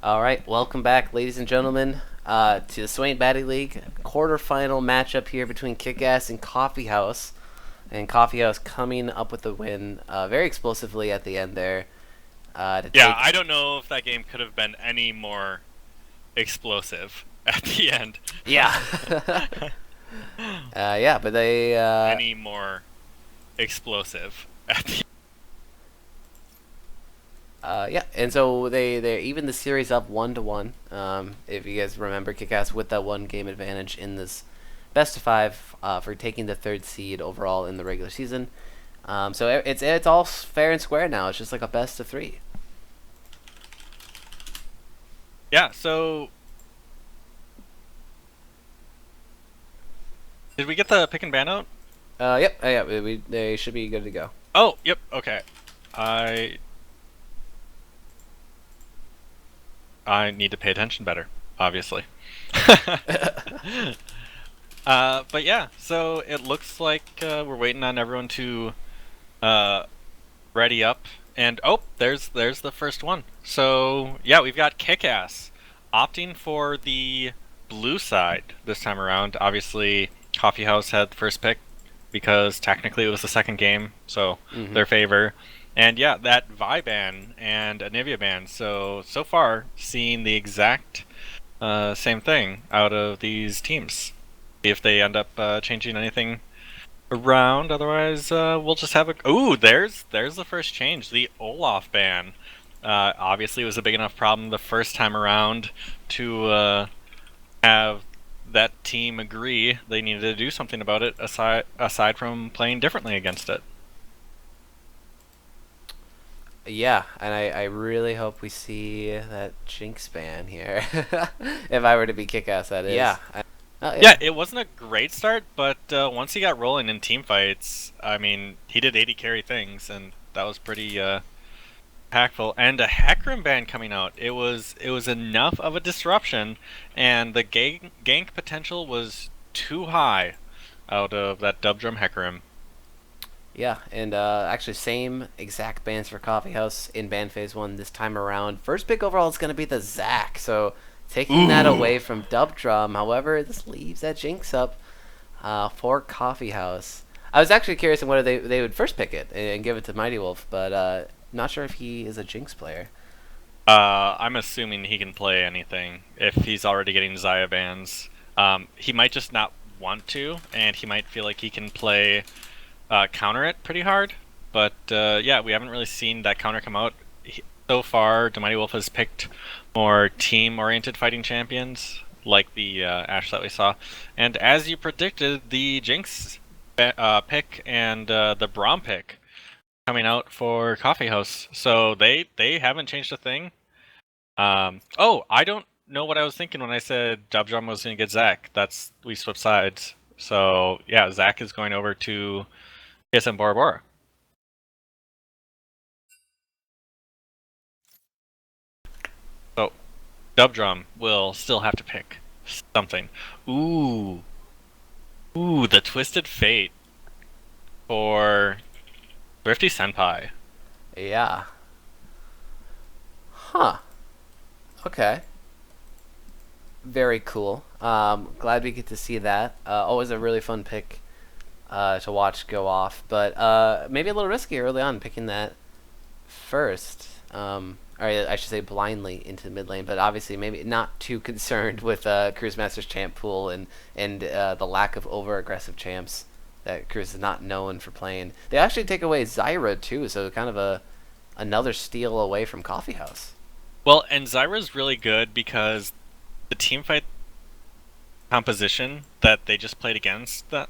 All right, welcome back, ladies and gentlemen, to the Swain Batty League quarterfinal matchup here between KIKAS and Coffee House. And Coffee House coming up with the win very explosively at the end there. To Yeah, take, I don't know if that game could have been any more explosive at the end. yeah, yeah, but they Any more explosive at the yeah, and so they even the series up 1-1. If you guys remember, KIKAS with that one game advantage in this best of five for taking the third seed overall in the regular season. So it's all fair and square now. It's just like a best of three. Yeah, so did we get the pick and ban out? Yep, yeah, they should be good to go. Oh, yep, okay. I need to pay attention better, obviously. But yeah, so it looks like we're waiting on everyone to ready up, and oh, there's the first one. So yeah, we've got KIKAS opting for the blue side this time around. Obviously, Coffee House had the first pick because technically it was the second game, so their favor. And yeah, that Vi ban and Anivia ban. So far, seeing the exact same thing out of these teams. See if they end up changing anything around. Otherwise, we'll just have a. Ooh, there's the first change. The Olaf ban. Obviously, it was a big enough problem the first time around to have that team agree they needed to do something about it. Aside from playing differently against it. Yeah, and I really hope we see that Jinx ban here. If I were to be KIKAS, that is. Yeah. Yeah, it wasn't a great start, but once he got rolling in team fights, I mean, he did 80 carry things, and that was pretty impactful. And a Hecarim ban coming out, it was enough of a disruption, and the gank potential was too high out of that dub drum Hecarim. Yeah, and actually same exact bans for Coffee House in ban phase 1 this time around. First pick overall is going to be the Zac, so taking that away from Dub Drum. However, this leaves that Jinx up for Coffee House. I was actually curious on whether they would first pick it and give it to Mighty Wolf, but not sure if he is a Jinx player. I'm assuming he can play anything if he's already getting Xayah bans. He might just not want to, and he might feel like he can play counter it pretty hard. But yeah, we haven't really seen that counter come out. So far, the Mighty Wolf has picked more team-oriented fighting champions, like the Ashe that we saw. And as you predicted, the Jinx pick and the Braum pick coming out for Coffee House. So they haven't changed a thing. Oh, I don't know what I was thinking when I said Dub Drum was going to get Zac. We swapped sides. So yeah, Zac is going over to KSM Bora Bora. So Dub Drum will still have to pick something. Ooh, the Twisted Fate for Thrifty Senpai. Yeah. Huh. Okay. Very cool. Glad we get to see that. Always a really fun pick to watch go off, but maybe a little risky early on picking that first. Or I should say blindly into the mid lane, but obviously maybe not too concerned with Cruise Masters champ pool and the lack of over aggressive champs that Cruise is not known for playing. They actually take away Zyra too, so kind of another steal away from Coffee House. Well, and Zyra's really good because the teamfight composition that they just played against they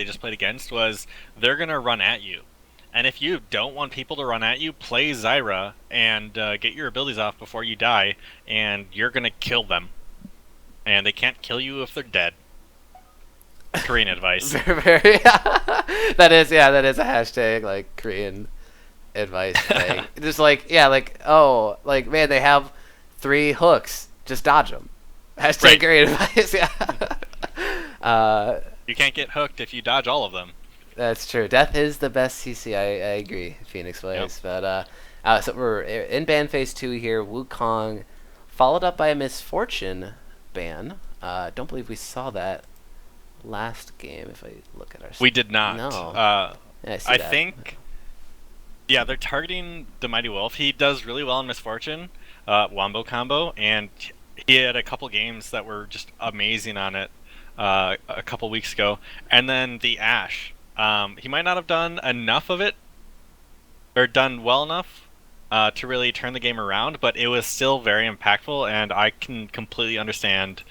just played against was they're gonna run at you. And if you don't want people to run at you, play Zyra and get your abilities off before you die, and you're gonna kill them. And they can't kill you if they're dead. Korean advice. That is a hashtag like Korean advice thing. Just like man, they have 3 hooks, just dodge them. Hashtag Right. Korean advice. Yeah. You can't get hooked if you dodge all of them. That's true. Death is the best CC. I agree. Phoenix Yep. Blaze, but so we're in ban phase 2 here. Wukong, followed up by a Misfortune ban. Don't believe we saw that last game. If I look at our We did not. no, yeah, I see I that. think, yeah, they're targeting the Mighty Wolf. He does really well in Misfortune, Wombo combo, and he had a couple games that were just amazing on it a couple weeks ago. And then the Ash. He might not have done enough of it, or done well enough to really turn the game around, but it was still very impactful, and I can completely understand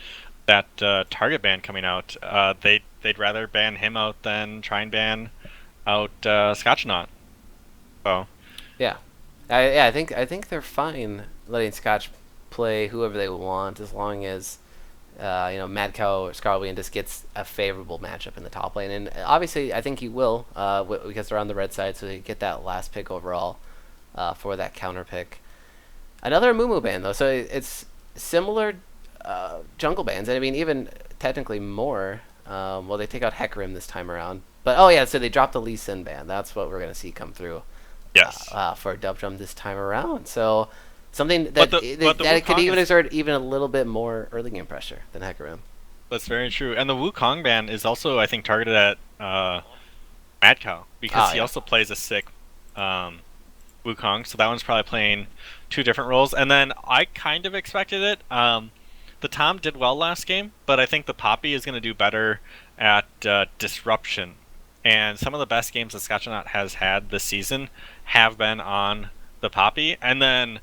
that target ban coming out. They'd rather ban him out than try and ban out Scotchnaut. So Yeah, I think they're fine letting Scotch play whoever they want as long as Mad Cow or Scarlet just gets a favorable matchup in the top lane, and obviously I think he will because they're on the red side, so they get that last pick overall for that counter pick. Another Mumu ban though, so it's similar jungle bans. I mean, even technically more. Well, they take out Hecarim this time around, but oh yeah, so they dropped the Lee Sin ban. That's what we're gonna see come through yes, for Dub Drum this time around. So something but that the that could Wukong even is, exert even a little bit more early game pressure than Hecarim. that's very true. And the Wukong ban is also, I think, targeted at Mad Cow because Oh he yeah, also plays a sick Wukong, so that one's probably playing two different roles. And then I kind of expected it. The Tom did well last game, but I think the Poppy is going to do better at disruption. And some of the best games that Scotchnaut has had this season have been on the Poppy. And then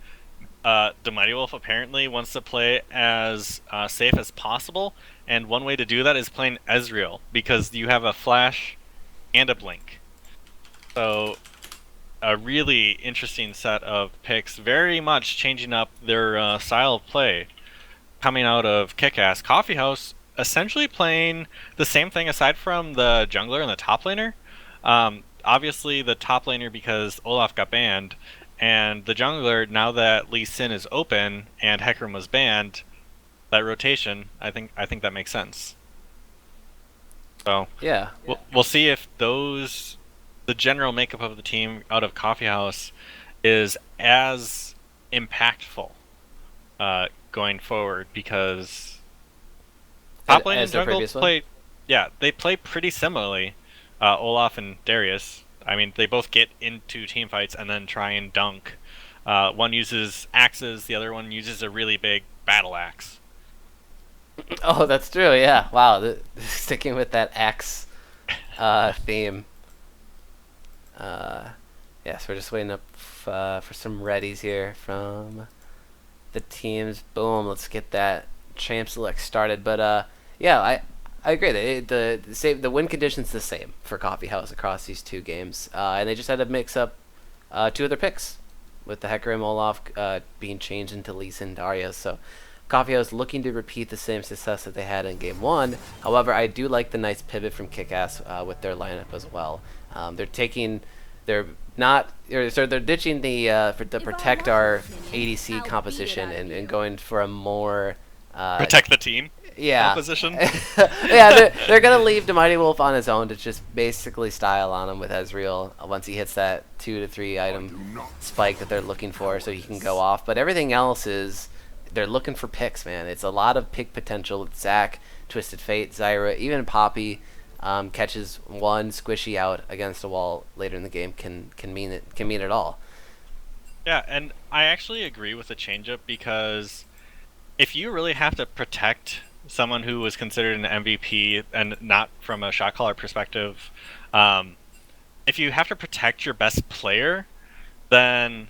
the Mighty Wolf apparently wants to play as safe as possible. And one way to do that is playing Ezreal, because you have a flash and a blink. So a really interesting set of picks, very much changing up their style of play coming out of KIKAS. Coffee House essentially playing the same thing aside from the jungler and the top laner. Obviously the top laner because Olaf got banned, and the jungler, now that Lee Sin is open and Hecarim was banned, that rotation, I think that makes sense. So yeah. we'll see if the general makeup of the team out of Coffee House is as impactful going forward, because top lane and As the jungle previous one. play, yeah, they play pretty similarly. Olaf and Darius, I mean, they both get into team fights and then try and dunk. One uses axes, the other one uses a really big battle axe. Oh, that's true. Yeah. Wow. Sticking with that axe theme. Yes, we're just waiting up for some readies here from the teams. Boom. Let's get that champ select started. But yeah, I agree. The win conditions the same for Coffee House across these two games, and they just had to mix up two other picks with the Hecarim Olaf being changed into Lee Sin Darius. So Coffee House looking to repeat the same success that they had in Game 1. However, I do like the nice pivot from KIKAS with their lineup as well. They're not, so they're ditching to protect our ADC composition and going for a more Protect the team yeah. composition. Yeah, they're gonna leave the Mighty Wolf on his own to just basically style on him with Ezreal once he hits that 2 to 3 item spike that they're looking for, so he can go off. But everything else is they're looking for picks, man. It's a lot of pick potential with Zac, Twisted Fate, Zyra, even Poppy. Catches one squishy out against a wall later in the game can mean it all. Yeah, and I actually agree with the changeup, because if you really have to protect someone who was considered an MVP, and not from a shot caller perspective, if you have to protect your best player, then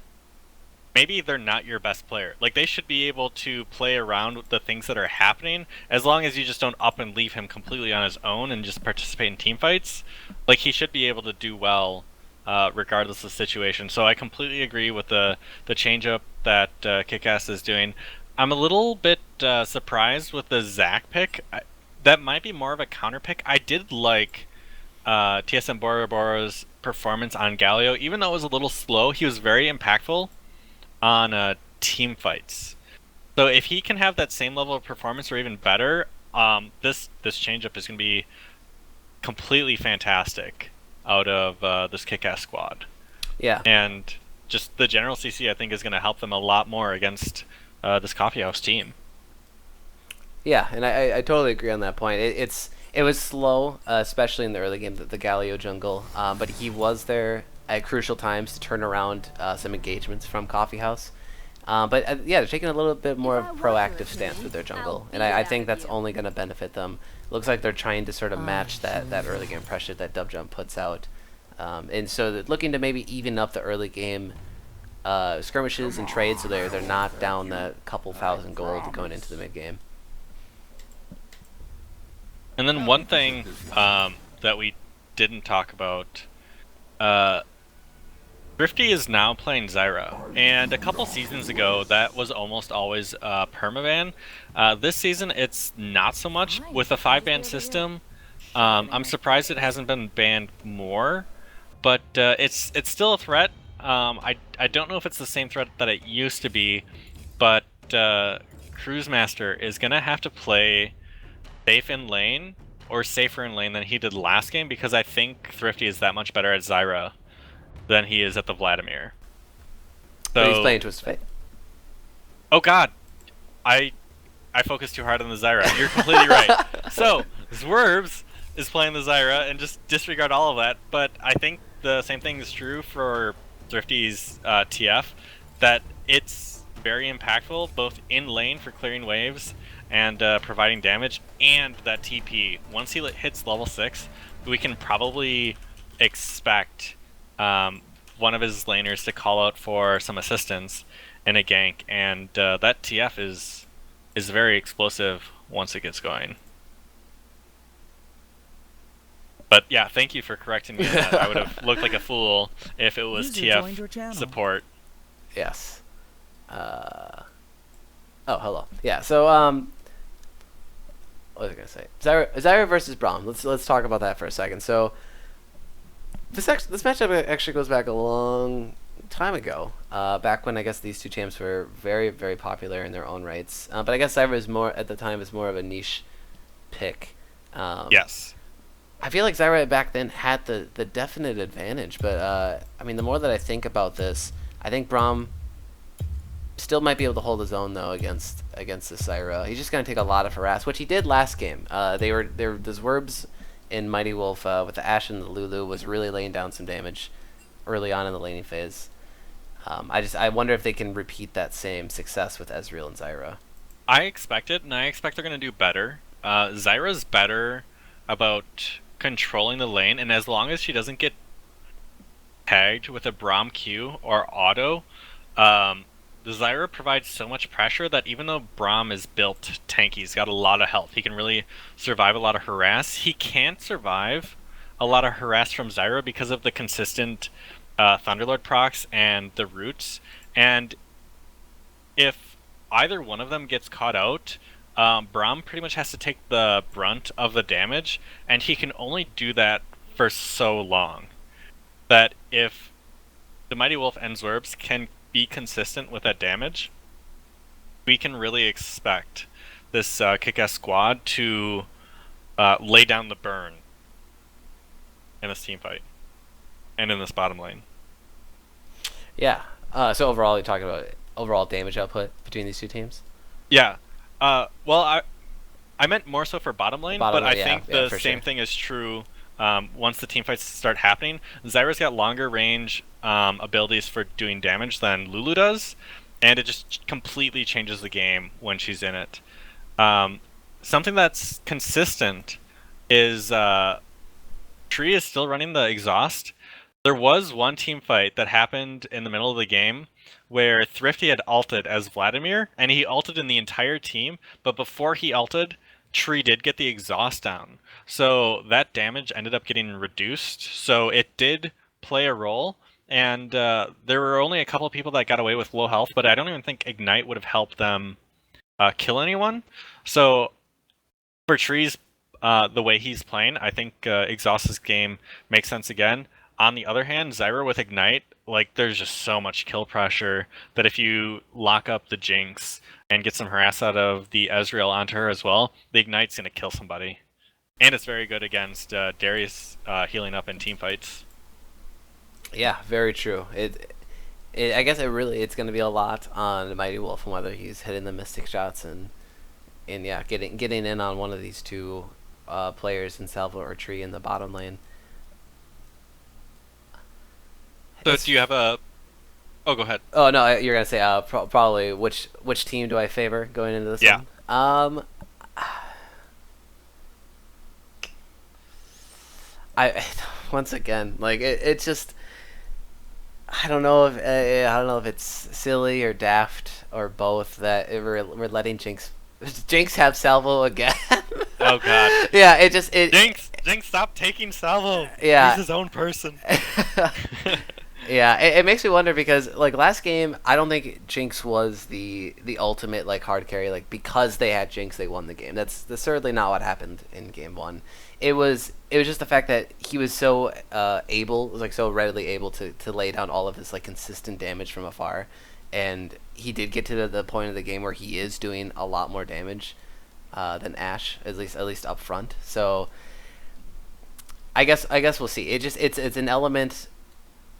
maybe they're not your best player. Like, they should be able to play around with the things that are happening, as long as you just don't up and leave him completely on his own and just participate in team fights. Like, he should be able to do well regardless of the situation. So I completely agree with the change up that KIKAS is doing. I'm a little bit surprised with the Zac pick. That might be more of a counter pick. I did like TSM Bora Bora's performance on Galio. Even though it was a little slow, he was very impactful on team fights. So if he can have that same level of performance or even better, this changeup is going to be completely fantastic out of this kick-ass squad. Yeah, And just the general CC, I think, is going to help them a lot more against this coffeehouse team. yeah, and I totally agree on that point. It was slow, especially in the early game, the Galio jungle, but he was there at crucial times to turn around some engagements from Coffee House. But yeah, they're taking a little bit more of a proactive stance with their jungle, and I think that's only going to benefit them. Looks like they're trying to sort of match that early game pressure that Dub Jump puts out, and so they're looking to maybe even up the early game skirmishes and trades, so they're not down the couple thousand gold going into the mid game. And then one thing that we didn't talk about, uh, Thrifty is now playing Zyra, and a couple seasons ago that was almost always permaban. This season it's not so much with a 5-ban system. I'm surprised it hasn't been banned more, but it's still a threat. I don't know if it's the same threat that it used to be, but Cruise Master is gonna have to play safe in lane or safer in lane than he did last game, because I think Thrifty is that much better at Zyra than he is at the Vladimir. But he's So, playing Twisted Fate. oh god, I I focused too hard on the Zyra. You're completely right. So Zwerbs is playing the Zyra, and just disregard all of that. But I think the same thing is true for Thrifty's TF, that it's very impactful both in lane for clearing waves and providing damage, and that TP. Once he hits level 6, we can probably expect one of his laners to call out for some assistance in a gank, and that TF is very explosive once it gets going. But yeah, thank you for correcting me on that. I would have looked like a fool if it was User joined your TF channel. support. Yes. Oh, hello. Yeah. So, what was I gonna say? Zyra versus Braum. Let's talk about that for a second. So, this matchup actually goes back a long time ago. Back when I guess these two champs were very, very popular in their own rights. But I guess Zyra is more at the time is more of a niche pick. Yes. I feel like Zyra back then had the definite advantage, but I mean, the more that I think about this, I think Braum still might be able to hold his own though against the Zyra. He's just gonna take a lot of harass, which he did last game. The Zwerbs in Mighty Wolf with the Ashe and the Lulu was really laying down some damage early on in the laning phase. I wonder if they can repeat that same success with Ezreal and Zyra. I expect it, and I expect they're going to do better. Zyra's better about controlling the lane, and as long as she doesn't get tagged with a Braum Q or auto, the Zyra provides so much pressure that even though Braum is built tanky, he's got a lot of health, he can really survive a lot of harass. He can't survive a lot of harass from Zyra because of the consistent Thunderlord procs and the roots. And if either one of them gets caught out, Braum pretty much has to take the brunt of the damage, and he can only do that for so long. That if the Mighty Wolf and Zwerbs can be consistent with that damage, we can really expect this KIKAS squad to lay down the burn in this team fight and in this bottom lane. Yeah. So overall, you're talking about overall damage output between these two teams. Yeah. Well, I meant more so for bottom lane, Bottom but lane, I think yeah, the for same sure. thing is true once the team fights start happening. Zyra's got longer range abilities for doing damage than Lulu does, and it just completely changes the game when she's in it. Something that's consistent is Tree is still running the exhaust. There was one team fight that happened in the middle of the game where Thrifty had ulted as Vladimir, and he ulted in the entire team, but before he ulted, Tree did get the exhaust down. So that damage ended up getting reduced, so it did play a role, and there were only a couple of people that got away with low health, but I don't even think Ignite would have helped them kill anyone. So for Tree's the way he's playing, I think Exhaust's game makes sense again. On the other hand, Zyra with Ignite, like, there's just so much kill pressure that if you lock up the Jinx and get some harass out of the Ezreal onto her as well, the Ignite's gonna kill somebody. And it's very good against Darius healing up in team fights. Yeah, very true. I guess it's going to be a lot on Mighty Wolf and whether he's hitting the Mystic shots and yeah, getting in on one of these two players in Salvo or Tree in the bottom lane. So do you have a... Oh, go ahead. Oh no, you're gonna say probably which team do I favor going into this Yeah. one? I once again like it's just I don't know if it's silly or daft or both that we're letting Jinx have Salvo again. Oh god. Yeah, it Jinx, stop taking Salvo. Yeah. He's his own person. Yeah, it makes me wonder because like last game, I don't think Jinx was the ultimate like hard carry. Like because they had Jinx, they won the game. That's certainly not what happened in game one. It was just the fact that he was so so readily able to lay down all of his like consistent damage from afar, and he did get to the point of the game where he is doing a lot more damage than Ashe, at least up front. So I guess we'll see. It's an element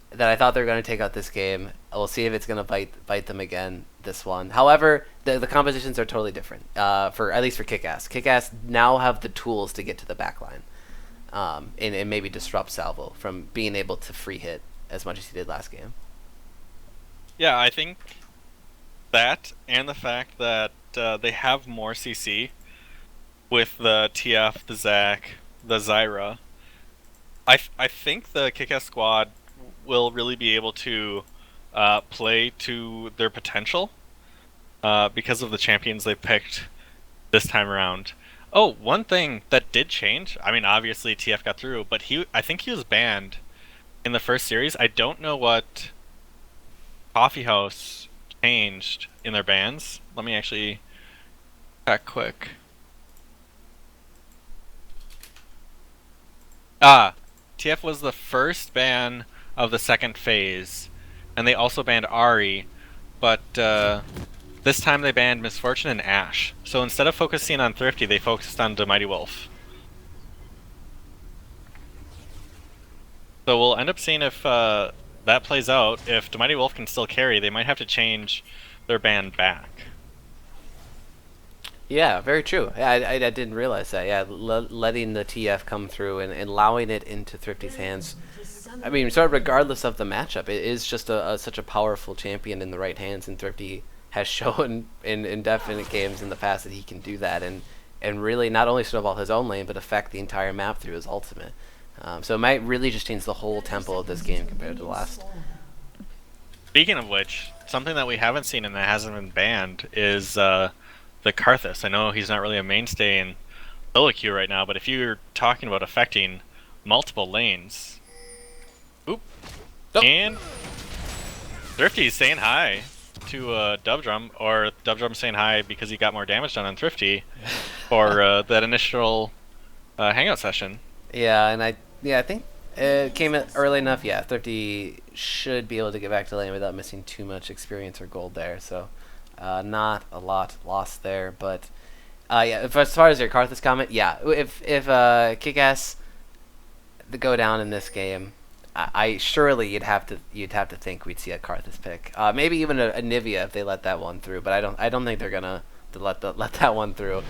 that I thought they were going to take out this game. We'll see if it's going to bite them again this one. However, the compositions are totally different. For at least for KIKAS, KIKAS now have the tools to get to the back line, and maybe disrupt Salvo from being able to free hit as much as he did last game. Yeah, I think that and the fact that they have more CC with the TF, the Zac, the Zyra. I think the Kick-Ass squad will really be able to play to their potential because of the champions they picked this time around. Oh, one thing that did change. I mean, obviously TF got through, but I think he was banned in the first series. I don't know what Coffee House changed in their bans. Let me actually check quick. TF was the first ban of the second phase, and they also banned Ari, but this time they banned Misfortune and Ashe. So instead of focusing on Thrifty, they focused on the Mighty Wolf. So we'll end up seeing if that plays out. If the Mighty Wolf can still carry, they might have to change their ban back. Yeah, very true. Yeah, I didn't realize that. Yeah, letting the TF come through and allowing it into Thrifty's hands. I mean, sort of regardless of the matchup, it is just such a powerful champion in the right hands, and Thrifty has shown in definite games in the past that he can do that and really not only snowball his own lane, but affect the entire map through his ultimate. So it might really just change the whole tempo of this game compared to the last. Speaking of which, something that we haven't seen and that hasn't been banned is the KIKAS. I know he's not really a mainstay in solo queue right now, but if you're talking about affecting multiple lanes... Oop. Oh. And Thrifty's saying hi to Dubdrum, or Dubdrum saying hi because he got more damage done on Thrifty for that initial hangout session. Yeah, and I think it came in early enough. Yeah, Thrifty should be able to get back to lane without missing too much experience or gold there. So not a lot lost there, but yeah. As far as your KIKAS comment, yeah, if KIKAS go down in this game, I surely you'd have to think we'd see a KIKAS pick, maybe even a Nivea if they let that one through. But I don't think they're gonna let that one through.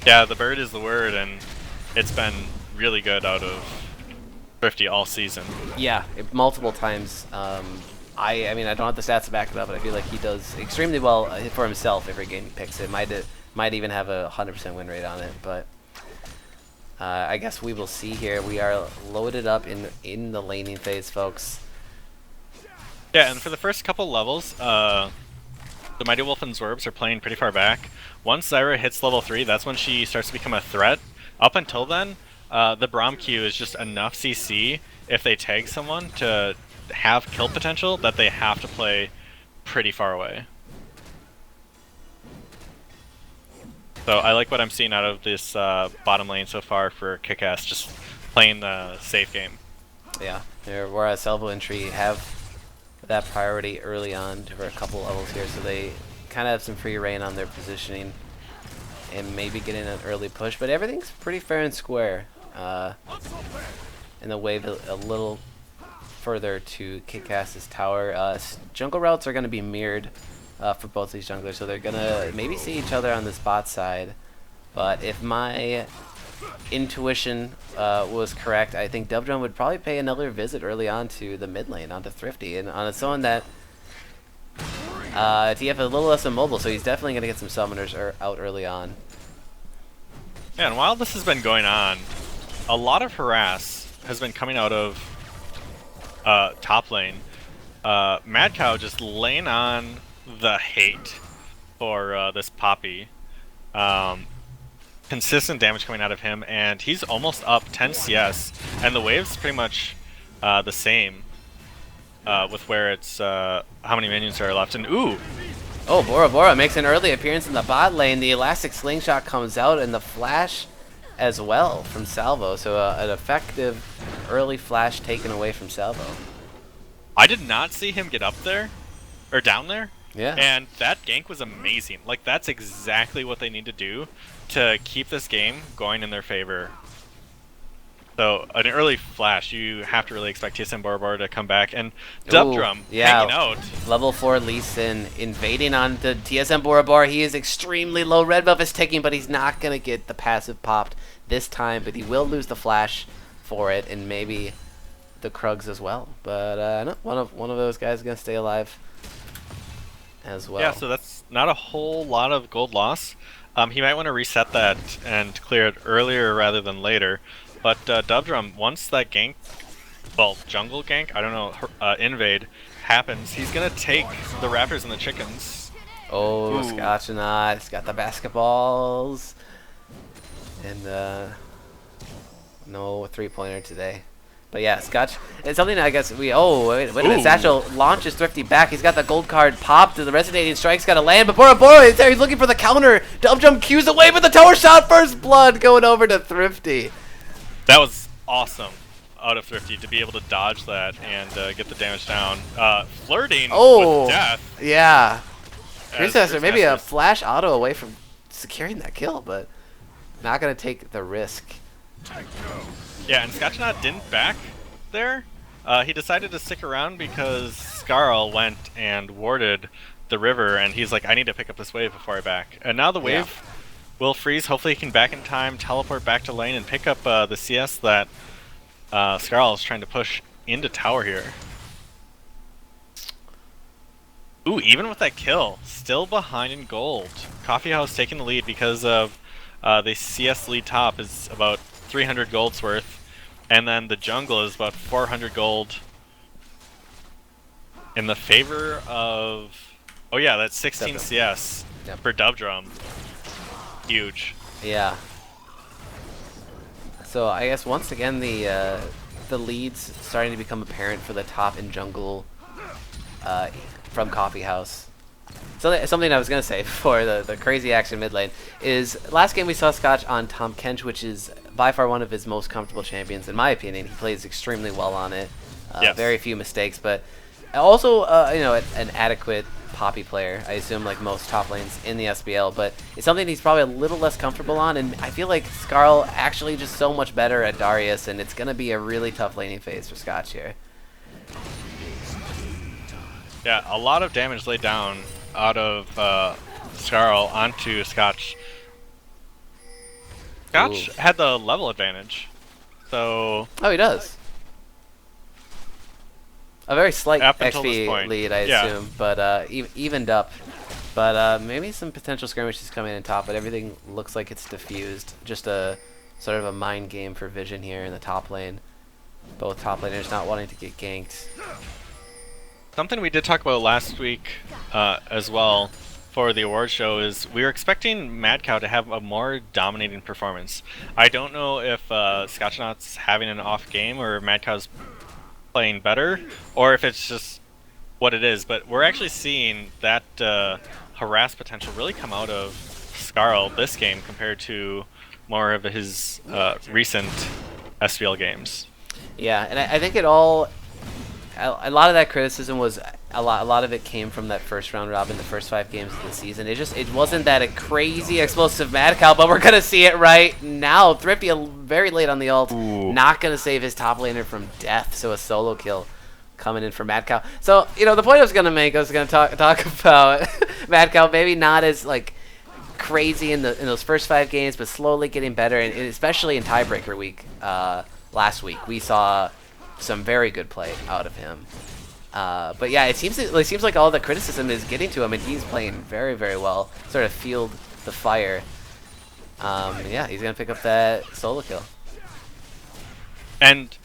Yeah, the bird is the word, and it's been really good out of Thrifty all season. Yeah, multiple times. I mean, I don't have the stats to back it up, but I feel like he does extremely well for himself every game he picks it. Might even have a 100% win rate on it, but I guess we will see here. We are loaded up in the laning phase, folks. Yeah, and for the first couple levels, the Mighty Wolf and Zorbs are playing pretty far back. Once Zyra hits level 3, that's when she starts to become a threat. Up until then, the Braum Q is just enough CC if they tag someone to have kill potential that they have to play pretty far away. So I like what I'm seeing out of this bottom lane so far for KIKAS, just playing the safe game. Yeah, whereas Salvo and Tree have that priority early on for a couple levels here, so they kind of have some free reign on their positioning. and maybe getting an early push, but everything's pretty fair and square. In the wave a little further to KIKAS's tower. Jungle routes are going to be mirrored for both these junglers, so they're going to maybe see each other on this bot side. But if my intuition was correct, I think Dubdrum would probably pay another visit early on to the mid lane, onto Thrifty, and on someone that TF is a little less immobile, so he's definitely going to get some summoners out early on. Yeah, and while this has been going on, a lot of harass has been coming out of top lane. Mad Cow just laying on the hate for this Poppy. Consistent damage coming out of him, and he's almost up 10 CS, and the wave's pretty much the same with where it's how many minions are left. And ooh! Oh, Bora Bora makes an early appearance in the bot lane. The elastic slingshot comes out, and the flash as well from Salvo. So an effective early flash taken away from Salvo. I did not see him get up there, or down there. Yeah. And that gank was amazing. Like, that's exactly what they need to do to keep this game going in their favor. So, an early flash, you have to really expect TSM Bora Bora to come back. And Dubdrum hanging out. Level 4 Lee Sin invading on the TSM Bora Bora. He is extremely low. Red buff is ticking, but he's not going to get the passive popped this time. But he will lose the flash for it, and maybe the Krugs as well. But no, one of those guys is going to stay alive as well. Yeah, so that's not a whole lot of gold loss. He might want to reset that and clear it earlier rather than later. But Dubdrum, once that gank, well, jungle gank, I don't know, invade happens, he's going to take the raptors and the chickens. Oh, Scotchnaut, he's got the basketballs. And no three-pointer today. But yeah, Scotch, it's something I guess we, oh, wait a minute, Satchel launches Thrifty back. He's got the gold card popped, the resonating strike's got to land, but Bora Bora is there, he's looking for the counter. Dubdrum cues away, but the tower shot, first blood going over to Thrifty. That was awesome out of Thrifty to be able to dodge that and get the damage down. Flirting with death. Yeah. Princess, maybe a flash auto away from securing that kill, but not going to take the risk. Yeah, and Scotchnaut didn't back there. He decided to stick around because Skarl went and warded the river, and he's like, I need to pick up this wave before I back. And now the wave will freeze. Hopefully he can back in time, teleport back to lane, and pick up the CS that Skarl is trying to push into tower here. Ooh, even with that kill, still behind in gold. Coffeehouse taking the lead because of the CS lead top is about 300 gold's worth. And then the jungle is about 400 gold in the favor of... Oh yeah, that's 16 Dubdrum. CS for Dubdrum. Huge. Yeah. So I guess once again the leads starting to become apparent for the top and jungle from Coffeehouse. So something I was going to say before the crazy action mid lane is last game we saw Scotch on Tahm Kench, which is by far one of his most comfortable champions in my opinion. He plays extremely well on it. Very few mistakes, but also you know, an adequate Poppy player, I assume, like most top lanes in the SBL, but it's something he's probably a little less comfortable on, and I feel like Skarl actually just so much better at Darius, and it's going to be a really tough laning phase for Scotch here. Yeah, a lot of damage laid down out of Skarl onto Scotch. Scotch had the level advantage, so... Oh, he does. A very slight XP lead, I assume, but evened up. But maybe some potential skirmishes coming in top, but everything looks like it's diffused. Just a sort of a mind game for Vision here in the top lane. Both top laners not wanting to get ganked. Something we did talk about last week as well for the award show is we were expecting Mad Cow to have a more dominating performance. I don't know if Scotchnaut's having an off game or Mad Cow's playing better, or if it's just what it is, but we're actually seeing that harass potential really come out of Skarl this game compared to more of his recent SBL games. Yeah, and I think it all... A lot of that criticism was a lot of it came from that first round robin, the first 5 games of the season. It wasn't that a crazy explosive Mad Cow, but we're gonna see it right now. Thrifty very late on the ult, Ooh. not gonna save his top laner from death, so a solo kill coming in for Mad Cow. So the point I was gonna make, I was gonna talk about Mad Cow, maybe not as like crazy in those first 5 games, but slowly getting better, and especially in tiebreaker week last week, we saw some very good play out of him. But yeah, it seems like all the criticism is getting to him, and he's playing very, very well. Sort of fueled the fire. Yeah, he's gonna pick up that solo kill. And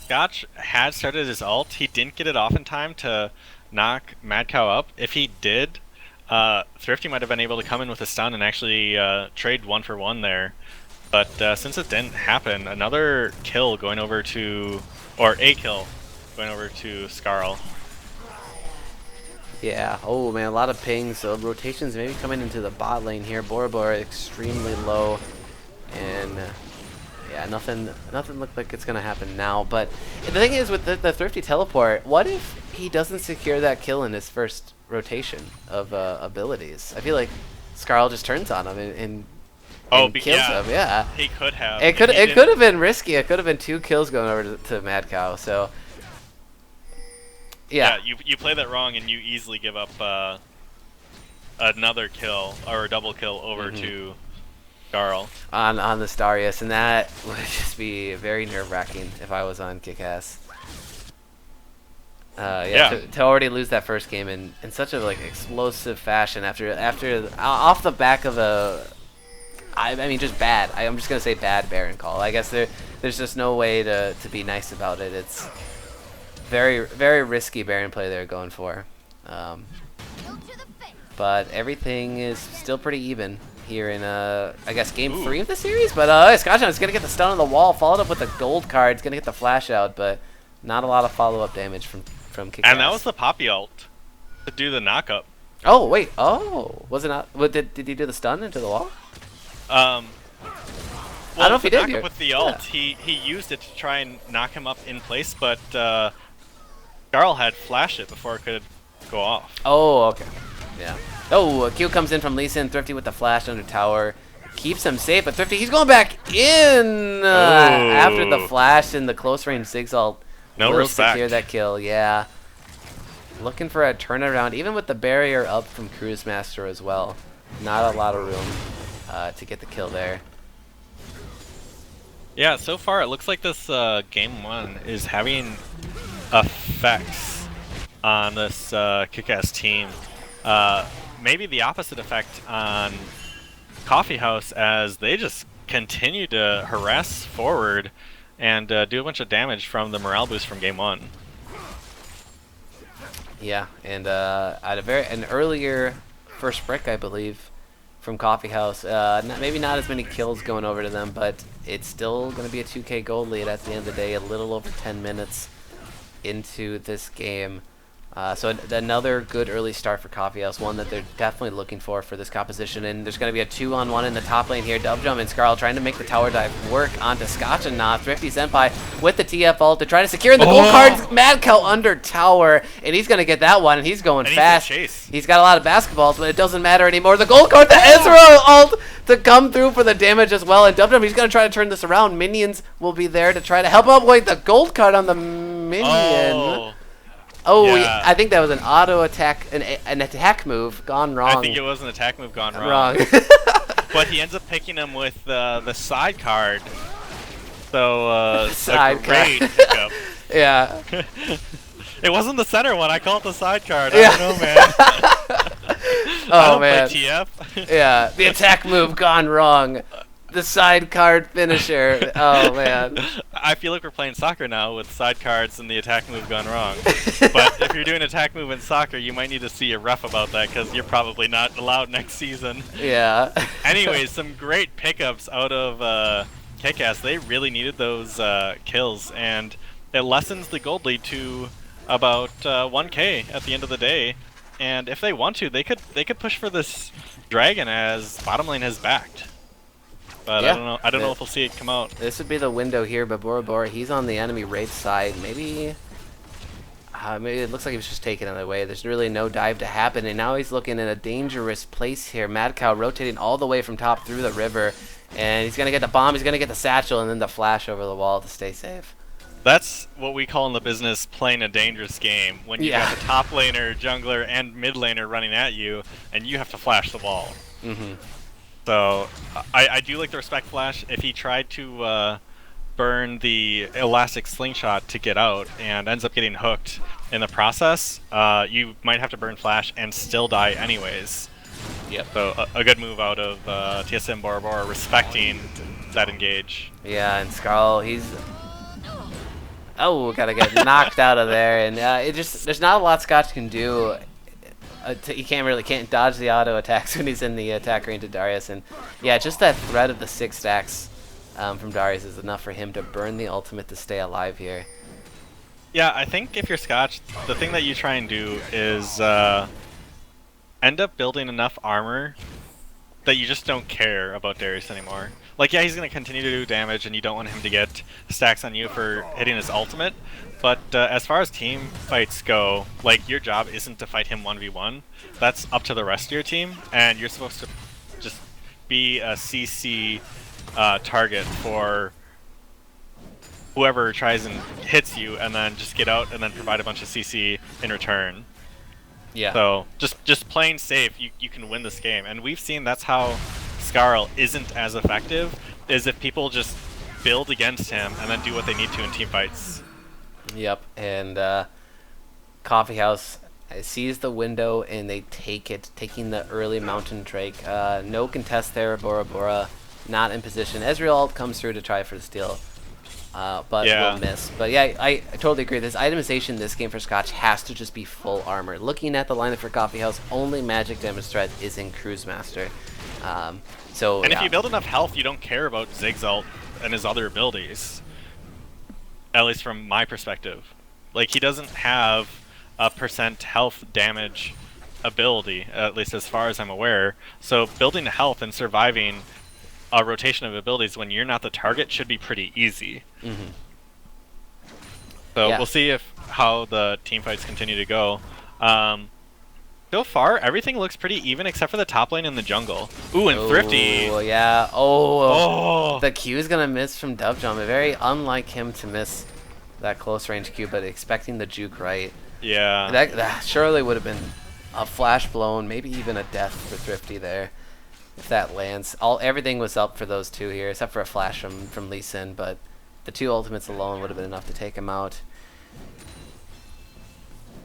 Scotch had started his ult. He didn't get it off in time to knock Mad Cow up. If he did, Thrifty might have been able to come in with a stun and actually trade 1-for-1 there. But since it didn't happen, another kill going over to, or a kill going over to Skarl. Yeah. Oh man, a lot of pings. So rotations maybe coming into the bot lane here. Bora Bora extremely low, and yeah, nothing looked like it's gonna happen now. But the thing is, with the Thrifty teleport, what if he doesn't secure that kill in his first rotation of abilities? I feel like Skarl just turns on him and kills him. Yeah, he could have. It could have been risky. It could have been 2 kills going over to Mad Cow. So yeah, you play that wrong and you easily give up another kill or a double kill over to Skarl on the Starius, and that would just be very nerve-wracking if I was on KIKAS. To already lose that first game in such a like explosive fashion after off the back of I mean just bad. I'm just gonna say bad Baron call. I guess there's just no way to be nice about it. It's very, very risky Baron play they're going for. But everything is still pretty even here in, I guess, game 3 of the series. But Scotchon is going to get the stun on the wall, followed up with a gold card. It's going to get the flash out, but not a lot of follow-up damage from KIKAS. And that was the Poppy ult to do the knockup. Oh, wait. Oh, was it not? What, did he do the stun into the wall? Well, I don't know if he did knock up with the ult, he used it to try and knock him up in place, but Skarl had flashed it before it could go off. Oh, okay. Yeah. Oh, a Q comes in from Lee Sin. Thrifty with the flash under tower. Keeps him safe, but Thrifty, he's going back in after the flash and the close range Ziggs ult. No will respect. secure that kill, yeah. Looking for a turnaround, even with the barrier up from Cruise Master as well. Not a lot of room to get the kill there. Yeah, so far it looks like this game 1 is having effects on this KIKAS team. Maybe the opposite effect on Coffee House, as they just continue to harass forward and do a bunch of damage from the morale boost from game 1. Yeah, and at an earlier first brick, I believe, from Coffee House. Maybe not as many kills going over to them, but it's still going to be a 2K gold lead at the end of the day, a little over 10 minutes into this game. So another good early start for Coffee House, one that they're definitely looking for this composition. And there's going to be a 2-on-1 in the top lane here. Dub Jump and Skarl trying to make the tower dive work onto Scotch and Nah. Thrifty Senpai with the TF ult to try to secure the gold cards. Mad Cow under tower, and he's going to get that one, and he's going fast. He's got a lot of basketballs, but it doesn't matter anymore. The gold card, the Ezreal ult to come through for the damage as well. And Dub Jump, he's going to try to turn this around. Minions will be there to try to help out. Wait, the gold card on the minion. Oh, yeah. I think that was an auto attack, an attack move gone wrong. I think it was an attack move gone wrong. But he ends up picking him with the side card. So, side great card. pickup. Yeah. It wasn't the center one. I call it the side card. I don't know, man. Oh, I don't man. play TF. Yeah, the attack move gone wrong. The side card finisher. Oh, man. I feel like we're playing soccer now with side cards and the attack move gone wrong. But if you're doing attack move in soccer, you might need to see a ref about that, because you're probably not allowed next season. Yeah. Anyways, some great pickups out of KIKAS. They really needed those kills, and it lessens the gold lead to about 1K at the end of the day. And if they want to, they could push for this dragon, as bottom lane has backed. But yeah. I don't know if we'll see it come out. This would be the window here, but Bora Bora, he's on the enemy raid side. Maybe Maybe it looks like he was just taken out of the way. There's really no dive to happen, and now he's looking in a dangerous place here. Mad Cow rotating all the way from top through the river, and he's going to get the bomb, he's going to get the satchel, and then the flash over the wall to stay safe. That's what we call in the business playing a dangerous game, when you got the top laner, jungler, and mid laner running at you, and you have to flash the wall. So I do like the respect flash. If he tried to burn the elastic slingshot to get out and ends up getting hooked in the process, you might have to burn flash and still die anyways. Yep. So a good move out of TSM Bora Bora, respecting that engage. Yeah, and Skarl, he's... Oh, gotta get knocked out of there, and it just... There's not a lot Scotch can do. He can't dodge the auto attacks when he's in the attack range of Darius, and yeah, just that threat of the 6 stacks from Darius is enough for him to burn the ultimate to stay alive here. Yeah, I think if you're Scotch, the thing that you try and do is end up building enough armor that you just don't care about Darius anymore. Like, yeah, he's going to continue to do damage, and you don't want him to get stacks on you for hitting his ultimate, but as far as team fights go, like, your job isn't to fight him 1v1. That's up to the rest of your team, and you're supposed to just be a CC target for whoever tries and hits you, and then just get out and then provide a bunch of CC in return. Yeah. So just playing safe, you can win this game, and we've seen that's how Skarl isn't as effective, is if people just build against him and then do what they need to in team fights. Yep, and Coffee House sees the window and they take it, taking the early Mountain Drake. No contest there, Bora Bora not in position. Ezreal comes through to try for the steal, but will miss. But yeah, I totally agree. This itemization this game for Scotch has to just be full armor. Looking at the lineup for Coffee House, only magic damage threat is in Cruise Master. And if you build enough health, you don't care about Zig's ult and his other abilities. At least from my perspective. Like, he doesn't have a % health damage ability, at least as far as I'm aware. So building health and surviving a rotation of abilities when you're not the target should be pretty easy. So we'll see how the team fights continue to go. So far, everything looks pretty even except for the top lane and the jungle. Ooh, and Thrifty. Oh, yeah. Oh. The Q is going to miss from Dove Jump. Very unlike him to miss that close range Q, but expecting the juke right. Yeah. That surely would have been a flash blown, maybe even a death for Thrifty there. If that lands. Everything was up for those two here, except for a flash from Lee Sin, but the 2 ultimates alone would have been enough to take him out.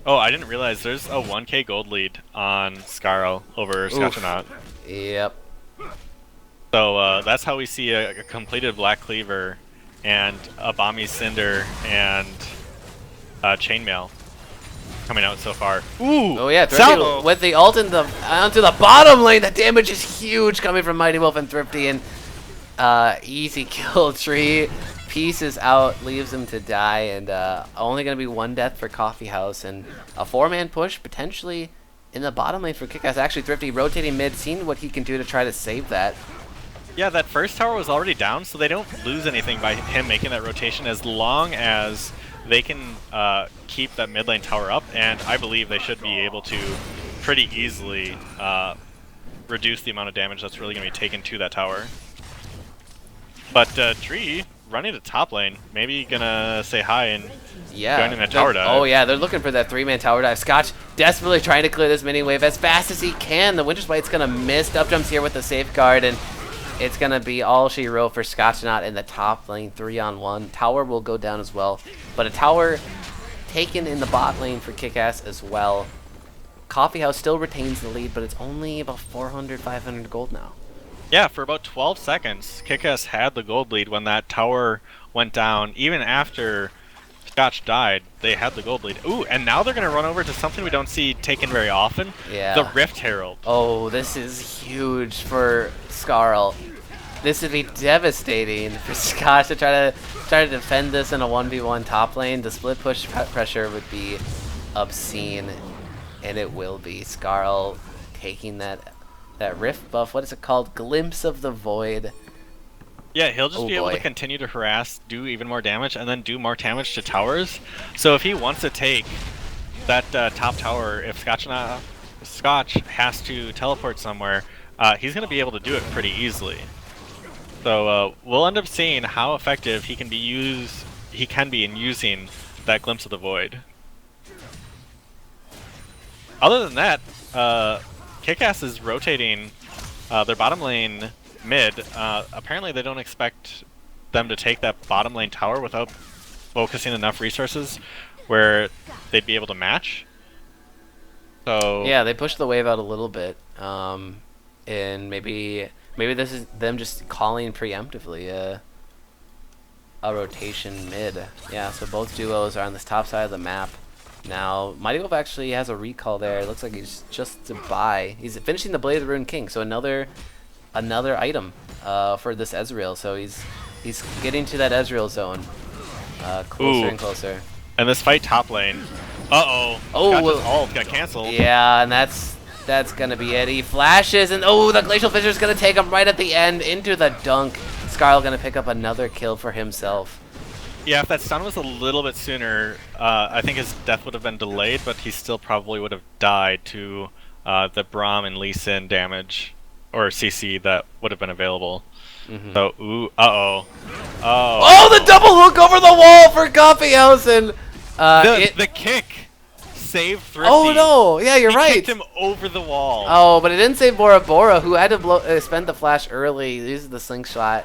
Oh, I didn't realize there's a 1k gold lead on Skarl over Scotchonaut. Yep. So that's how we see a completed Black Cleaver and a Bomby Cinder and Chainmail coming out so far. Ooh! Oh yeah, Thrifty with the ult onto the bottom lane. The damage is huge coming from Mighty Wolf and Thrifty, and easy kill. Tree pieces out, leaves him to die, and only going to be 1 death for Coffee House, and a 4-man push potentially in the bottom lane for KIKAS. Actually, Thrifty rotating mid, seeing what he can do to try to save that. Yeah, that first tower was already down, so they don't lose anything by him making that rotation as long as they can keep that mid lane tower up, and I believe they should be able to pretty easily reduce the amount of damage that's really going to be taken to that tower. But Tree running to top lane, maybe gonna say hi and join in a tower dive. Oh yeah, they're looking for that 3-man tower dive. Scotch desperately trying to clear this mini wave as fast as he can. The Winter's Bite's gonna miss. Up jumps here with the safeguard, and it's gonna be all she wrote for Scotchonaut in the top lane, 3-on-1. Tower will go down as well, but a tower taken in the bot lane for KIKAS as well. Coffee House still retains the lead, but it's only about 400, 500 gold now. Yeah, for about 12 seconds, KIKAS had the gold lead when that tower went down. Even after Scotch died, they had the gold lead. Ooh, and now they're going to run over to something we don't see taken very often. Yeah. The Rift Herald. Oh, this is huge for Skarl. This would be devastating for Scotch to try to defend this in a 1v1 top lane. The split push pressure would be obscene, and it will be. Skarl taking that Rift buff. What is it called? Glimpse of the Void. Yeah, he'll just be able to continue to harass, do even more damage, and then do more damage to towers. So if he wants to take that top tower, if Scotch has to teleport somewhere, he's going to be able to do it pretty easily. So we'll end up seeing how effective he can be in using that Glimpse of the Void. Other than that, KIKAS is rotating their bottom lane mid. Apparently they don't expect them to take that bottom lane tower without focusing enough resources where they'd be able to match. So yeah, they pushed the wave out a little bit, and maybe this is them just calling preemptively a rotation mid. Yeah, so both duos are on this top side of the map. Now, Mighty Wolf actually has a recall there. It looks like he's just to buy. He's finishing the Blade of the Rune King, so another item for this Ezreal. So he's getting to that Ezreal zone, closer and closer. And this fight top lane. Uh-oh. Oh, ult got canceled. Yeah, and that's gonna be it. He flashes, and oh, the Glacial Fissure's gonna take him right at the end into the dunk. Skarl gonna pick up another kill for himself. Yeah, if that stun was a little bit sooner, I think his death would have been delayed, but he still probably would have died to the Braum and Lee Sin damage, or CC that would have been available. So, ooh, uh-oh. Oh, the double hook over the wall for Coffeehausen! The kick saved Thrifty. Oh no, yeah, you're right. He kicked him over the wall. Oh, but it didn't save Bora Bora, who had to spend the flash early, use the slingshot.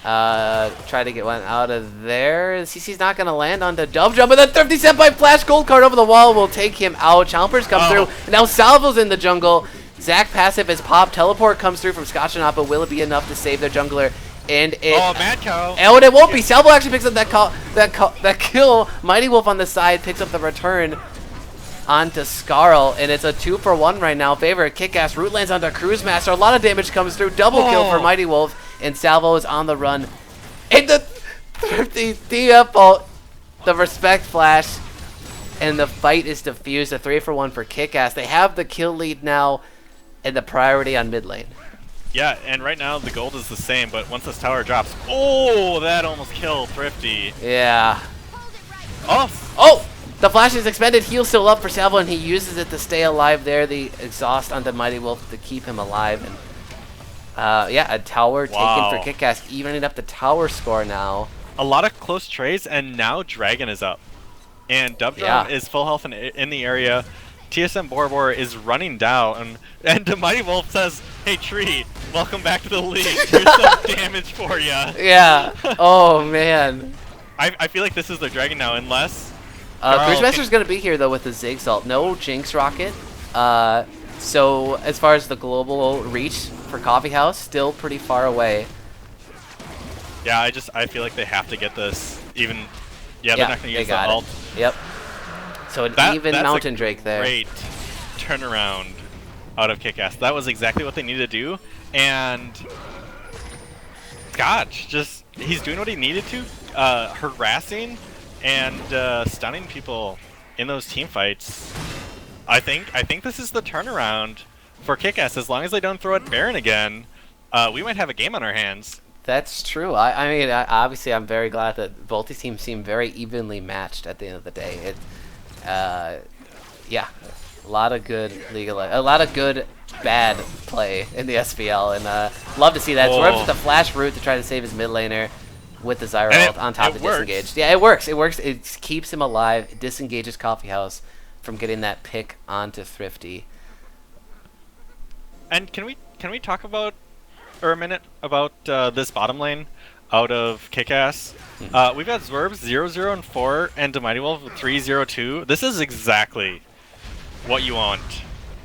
Try to get one out of there. CC's not going to land onto Dove Jump, and then Thrifty Senpai flash gold card over the wall will take him out. Chompers come through, and now Salvo's in the jungle. Zac passive is popped. Teleport comes through from Scotch and Appa. Will it be enough to save their jungler? And it. Oh, Mad Cow. Oh, and it won't be. Salvo actually picks up that kill. Mighty Wolf on the side picks up the return onto Skarl, and it's a 2-for-1 right now. Favor KIKAS. Root lands onto Cruise Master. A lot of damage comes through. Double kill for Mighty Wolf. And Salvo is on the run. And the Thrifty DF ult, the respect flash, and the fight is diffused. A 3-for-1 for KIKAS. They have the kill lead now and the priority on mid lane. Yeah, and right now the gold is the same, but once this tower drops, oh, that almost killed Thrifty. Yeah. Oh! The flash is expended. Heal still up for Salvo, and he uses it to stay alive there. The exhaust onto Mighty Wolf to keep him alive. And yeah, a tower taken for KIKAS, evening up the tower score now. A lot of close trades, and now Dragon is up. And Dubdrum is full health in the area. TSM Borbor is running down, and the Mighty Wolf says, "Hey Tree, welcome back to the league. Here's some damage for ya." Yeah. Oh, man. I feel like this is their Dragon now, unless... Cruise Master's going to be here, though, with the Ziggs ult. No Jinx Rocket. So, as far as the global reach for Coffee House, still pretty far away. Yeah, I feel like they have to get this even... Yeah, they're not going to use the ult. Yep. So an even Mountain Drake there. Great turnaround out of KIKAS. That was exactly what they needed to do. And... Scotch, he's doing what he needed to. Harassing and stunning people in those team fights. I think this is the turnaround for KIKAS. As long as they don't throw at Baron again, we might have a game on our hands. That's true. I mean, obviously, I'm very glad that both these teams seem very evenly matched at the end of the day. Yeah, a lot of good a lot of good bad play in the SBL, and love to see that. Swerves with the flash route to try to save his mid laner with the Zyra ult on top of disengaged. Yeah, it works. It works. It keeps him alive. It disengages Coffee House from getting that pick onto Thrifty. And can we talk about a minute about this bottom lane out of KIKAS? We've got Zwerb 0-0 and 4 and Mighty Wolf 3-0-2. This is exactly what you want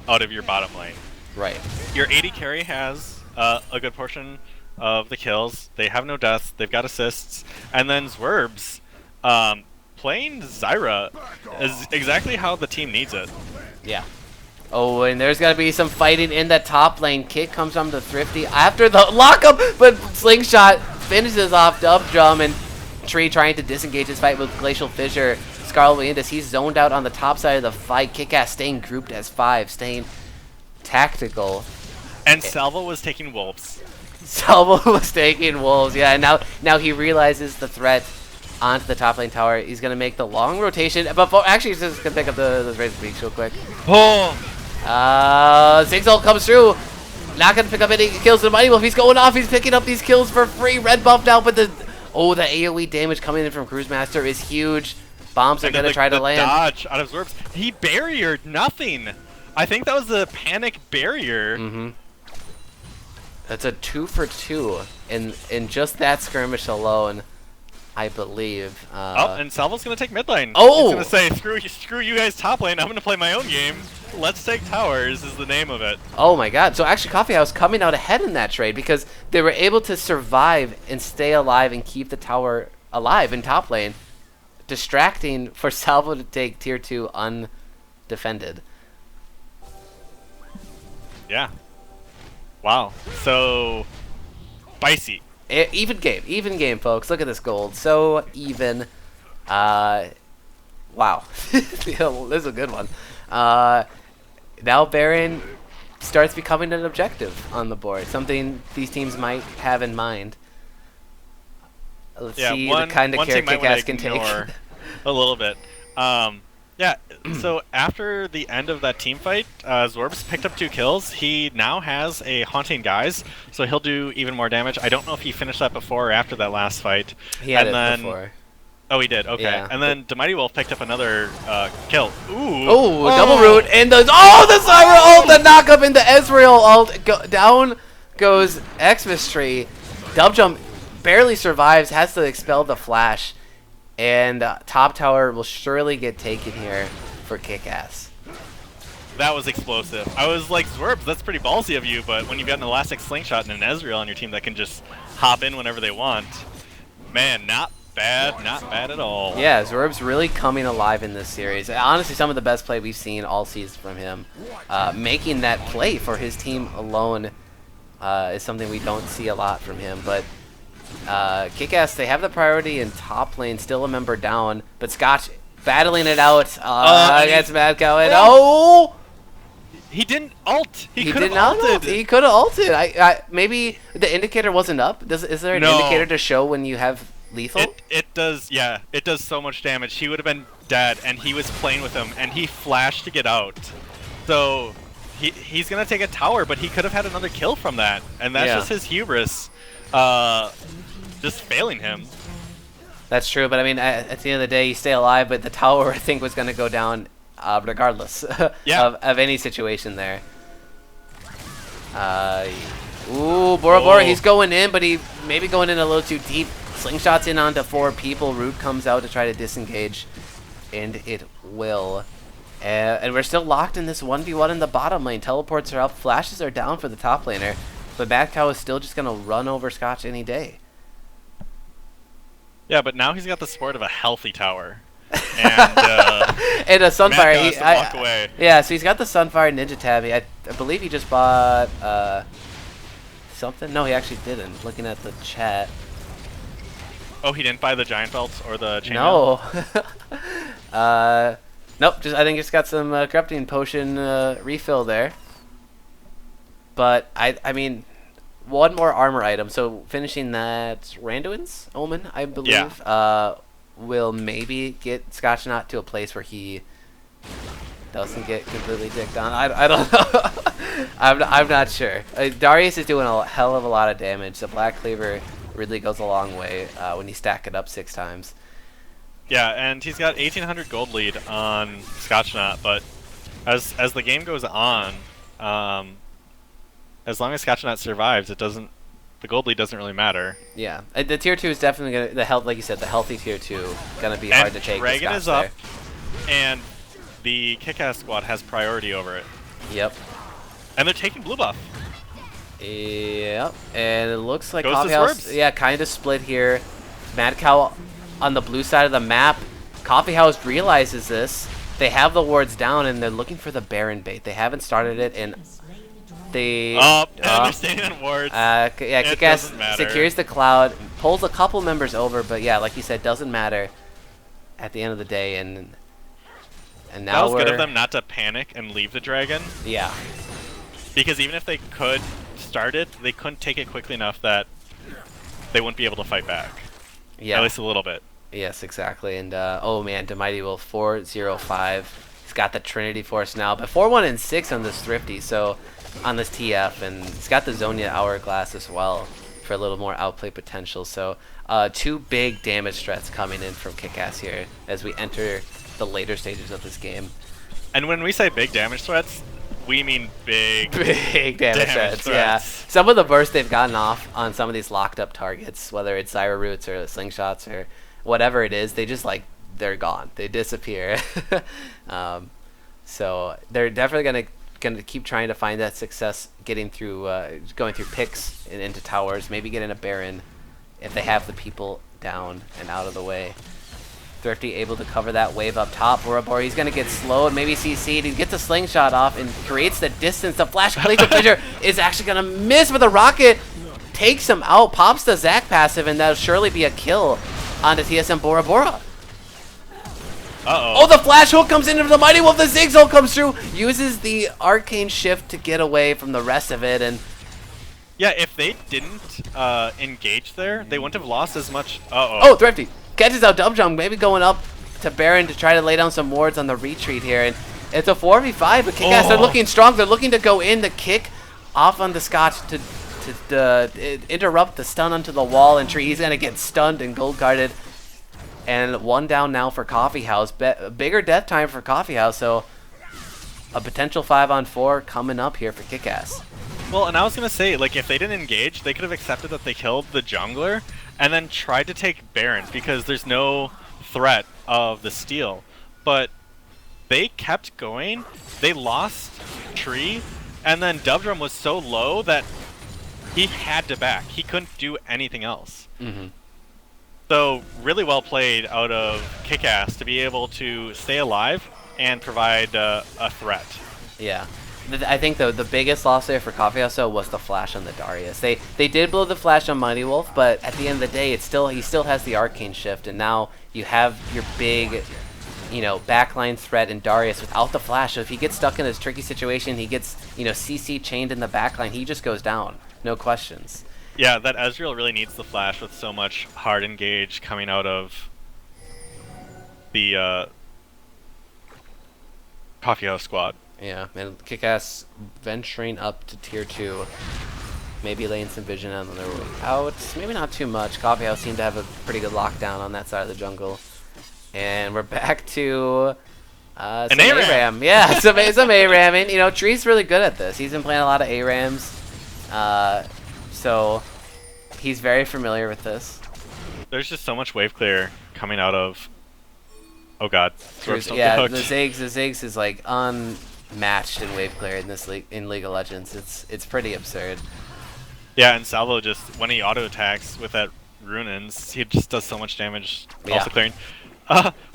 out of your bottom lane. Right. Your AD carry has a good portion of the kills. They have no deaths. They've got assists. And then Zwerbs playing Zyra is exactly how the team needs it. Yeah. Oh, and there's got to be some fighting in the top lane. Kick comes from the Thrifty after the lockup, but Slingshot finishes off Dubdrum, and Tree trying to disengage his fight with Glacial Fissure. Scarlet Leandus, he's zoned out on the top side of the fight. KIKAS staying grouped as 5, staying tactical. And Salvo was taking wolves. Salvo was taking wolves, yeah, and now he realizes the threat onto the top lane tower. He's going to make the long rotation. But actually, he's just going to pick up the Razor Beaks real quick. Oh! Zigzal comes through. Not going to pick up any kills. The Mighty Wolf, he's going off. He's picking up these kills for free. Red buffed out, but the AoE damage coming in from Cruise Master is huge. Bombs are going to try to land. Dodge out of Zorbs. He barriered nothing. I think that was the panic barrier. Mm-hmm. That's a 2 for 2 in just that skirmish alone, I believe. And Salvo's going to take mid lane. Oh! He's going to say, screw you guys top lane. I'm going to play my own game. Let's take towers is the name of it. Oh my god. So actually Coffee House coming out ahead in that trade because they were able to survive and stay alive and keep the tower alive in top lane, distracting for Salvo to take tier 2 undefended. Yeah. Wow. So, spicy. Even game, folks. Look at this gold. So even. Wow. This is a good one. Now Baron starts becoming an objective on the board, something these teams might have in mind. Let's see the kind of care KIKAS can take. A little bit. Yeah, so after the end of that team fight, Zorbs picked up 2 kills. He now has a Haunting Guise, so he'll do even more damage. I don't know if he finished that before or after that last fight. He had it before. Oh, he did. Okay. Yeah. And then the Mighty Wolf picked up another kill. Ooh. Oh, double root and the Cyber ult, the knock up into Ezreal ult. Down goes Xmas Tree. Dub Jump barely survives, has to expel the flash, and top tower will surely get taken here for KIKAS. That was explosive. I was like, Zwerb, that's pretty ballsy of you, but when you've got an Elastic Slingshot and an Ezreal on your team that can just hop in whenever they want, man, not bad at all. Yeah, Zorb's really coming alive in this series. Honestly, some of the best play we've seen all season from him. Making that play for his team alone is something we don't see a lot from him. But KIKAS, they have the priority in top lane, still a member down. But Scotch battling it out against Mad Cow. And he didn't ult. He could have ulted. He could have ulted. Maybe the indicator wasn't up. Is there an indicator to show when you have lethal? It does, yeah. It does so much damage. He would have been dead, and he was playing with him, and he flashed to get out. So he's going to take a tower, but he could have had another kill from that. And that's just his hubris just failing him. That's true, but I mean, at the end of the day, you stay alive, but the tower, I think, was going to go down regardless of any situation there. Bora Bora, he's going in, but he maybe going in a little too deep. Slingshot's in onto 4 people. Root comes out to try to disengage, and it will. And we're still locked in this 1v1 in the bottom lane. Teleports are up, flashes are down for the top laner, but Mad Cow is still just going to run over Scotch any day. Yeah, but now he's got the support of a healthy tower. And, and a Sunfire. He walk away. Yeah, so he's got the Sunfire Ninja Tabby. I believe he just bought something. No, he actually didn't. Looking at the chat. Oh, he didn't buy the Giant Belts or the Chainmail? No. Nope. I think just got some Corrupting Potion refill there. But I mean, one more armor item. So finishing that Randuin's Omen, I believe, will maybe get Scotchknot to a place where he doesn't get completely dicked on. I don't know. I'm not sure. Darius is doing a hell of a lot of damage. The Black Cleaver really goes a long way when you stack it up 6 times. Yeah, and he's got 1,800 gold lead on Scotchknot, but as the game goes on, as long as Scotchknot survives, the gold lead doesn't really matter. Yeah, the tier 2 is definitely gonna like you said, the healthy tier 2 gonna be hard to take. Dragon is up, and the KIKAS squad has priority over it. Yep. And they're taking blue buff. Yep, and it looks like Goes Coffee to House, Swerves. kind of split here. Mad Cow on the blue side of the map. Coffee House realizes this. They have the wards down, and they're looking for the Baron bait. They haven't started it, and they... they're staying on wards. KIKAS secures the cloud, pulls a couple members over, but yeah, like you said, doesn't matter at the end of the day, and now that was good of them not to panic and leave the dragon. Yeah. Because even if they could start it, they couldn't take it quickly enough that they wouldn't be able to fight back. Yeah. At least a little bit. Yes, exactly. And oh man, Demighty will 4-0-5. He's got the Trinity Force now, but 4-1 and 6 on this Thrifty, so on this TF, and he's got the Zonia Hourglass as well for a little more outplay potential. So two big damage threats coming in from KIKAS here as we enter the later stages of this game. And when we say big damage threats, we mean big, big damage threats. Yeah, some of the bursts they've gotten off on some of these locked up targets, whether it's Zyra Roots or Slingshots or whatever it is, they just like they're gone. They disappear. So they're definitely gonna keep trying to find that success, getting through, going through picks and into towers, maybe getting a Baron if they have the people down and out of the way. Thrifty able to cover that wave up top. Bora he's gonna get slowed, maybe CC'd. He gets a slingshot off and creates the distance. The flash Glacial Fissure is actually gonna miss, but the rocket takes him out, pops the Zac passive, and that'll surely be a kill onto TSM Bora Bora. Oh, the flash hook comes into the Mighty Wolf. The Ziggs ult comes through, uses the arcane shift to get away from the rest of it, and yeah, if they didn't engage there, they wouldn't have lost as much. Oh, Thrifty catches out Dub Jump, maybe going up to Baron to try to lay down some wards on the retreat here, and it's a 4v5, but KIKAS, they're looking strong. They're looking to go in, the kick off on the Scotch to interrupt the stun onto the wall, and Tree, he's gonna get stunned and gold guarded. And one down now for Coffee House. Bigger death time for Coffee House, so a potential 5-on-4 coming up here for KIKAS. Well, and I was going to say, like, if they didn't engage, they could have accepted that they killed the jungler and then tried to take Barons because there's no threat of the steal. But they kept going, they lost Tree, and then Dubdrum was so low that he had to back. He couldn't do anything else. So really well played out of KIKAS to be able to stay alive and provide a threat. Yeah. I think the biggest loss there for Coffee House though was the flash on the Darius. They did blow the flash on Mighty Wolf, but at the end of the day, he still has the arcane shift, and now you have your big, backline threat in Darius without the flash. So if he gets stuck in this tricky situation, he gets CC chained in the backline, he just goes down, no questions. Yeah, that Ezreal really needs the flash with so much hard engage coming out of the Coffee House squad. Yeah, and KIKAS venturing up to tier 2. Maybe laying some vision on their way out. Maybe not too much. Coffee House seemed to have a pretty good lockdown on that side of the jungle. And we're back to some ARAM. Yeah, some ARAM. And, Tree's really good at this. He's been playing a lot of ARAMs. So he's very familiar with this. There's just so much wave clear coming out of... Oh god. Yeah, the Ziggs is like unmatched in wave clear in this in League of Legends. It's pretty absurd. Yeah, and Salvo just, when he auto attacks with that Runins, he just does so much damage, also clearing.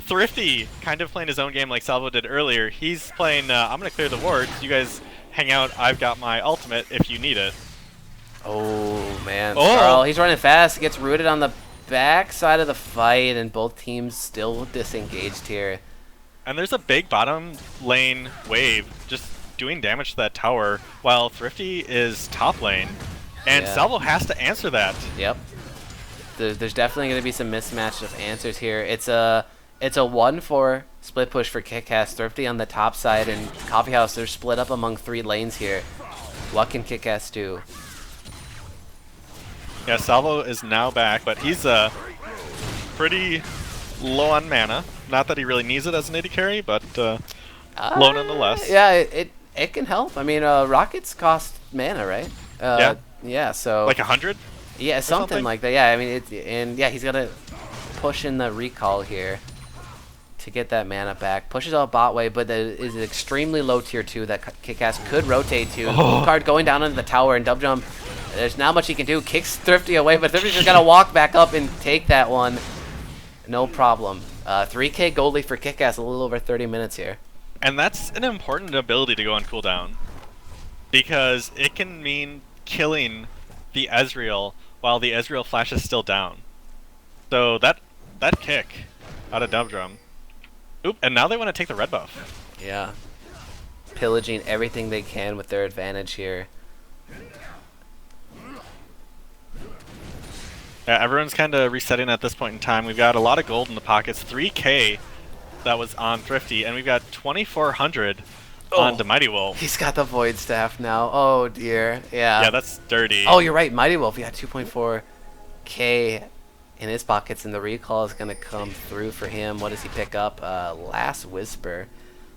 Thrifty, kind of playing his own game like Salvo did earlier. He's playing, I'm gonna clear the wards, you guys hang out, I've got my ultimate if you need it. Oh man, Carl, he's running fast, gets rooted on the back side of the fight, and both teams still disengaged here. And there's a big bottom lane wave just doing damage to that tower while Thrifty is top lane. And Salvo has to answer that. Yep. There's definitely going to be some mismatch of answers here. It's a 1-4 split push for KIKAS. Thrifty on the top side, and Coffee House, they're split up among 3 lanes here. What can KIKAS do? Yeah, Salvo is now back, but he's pretty low on mana. Not that he really needs it as an AD carry, but low nonetheless. Yeah, it can help. I mean, rockets cost mana, right? Yeah, so... Like 100? Yeah, something like that. Yeah, I mean, he's got to push in the recall here to get that mana back. Pushes out bot way, but there is an extremely low tier 2 that KIKAS could rotate to. Card going down into the tower, and Dub Jump, there's not much he can do. Kicks Thrifty away, but Thrifty's just going to walk back up and take that one. No problem. 3k gold leaf for KIKAS, a little over 30 minutes here. And that's an important ability to go on cooldown, because it can mean killing the Ezreal while the Ezreal flash is still down. So that kick out of Dubdrum. Oop, and now they want to take the red buff. Yeah. Pillaging everything they can with their advantage here. Everyone's kind of resetting at this point in time. We've got a lot of gold in the pockets. 3K that was on Thrifty, and we've got 2,400 on the Mighty Wolf. He's got the Void Staff now. Oh, dear. Yeah. Yeah, that's dirty. Oh, you're right. Mighty Wolf, he got 2.4K in his pockets, and the recall is going to come through for him. What does he pick up? Last Whisper.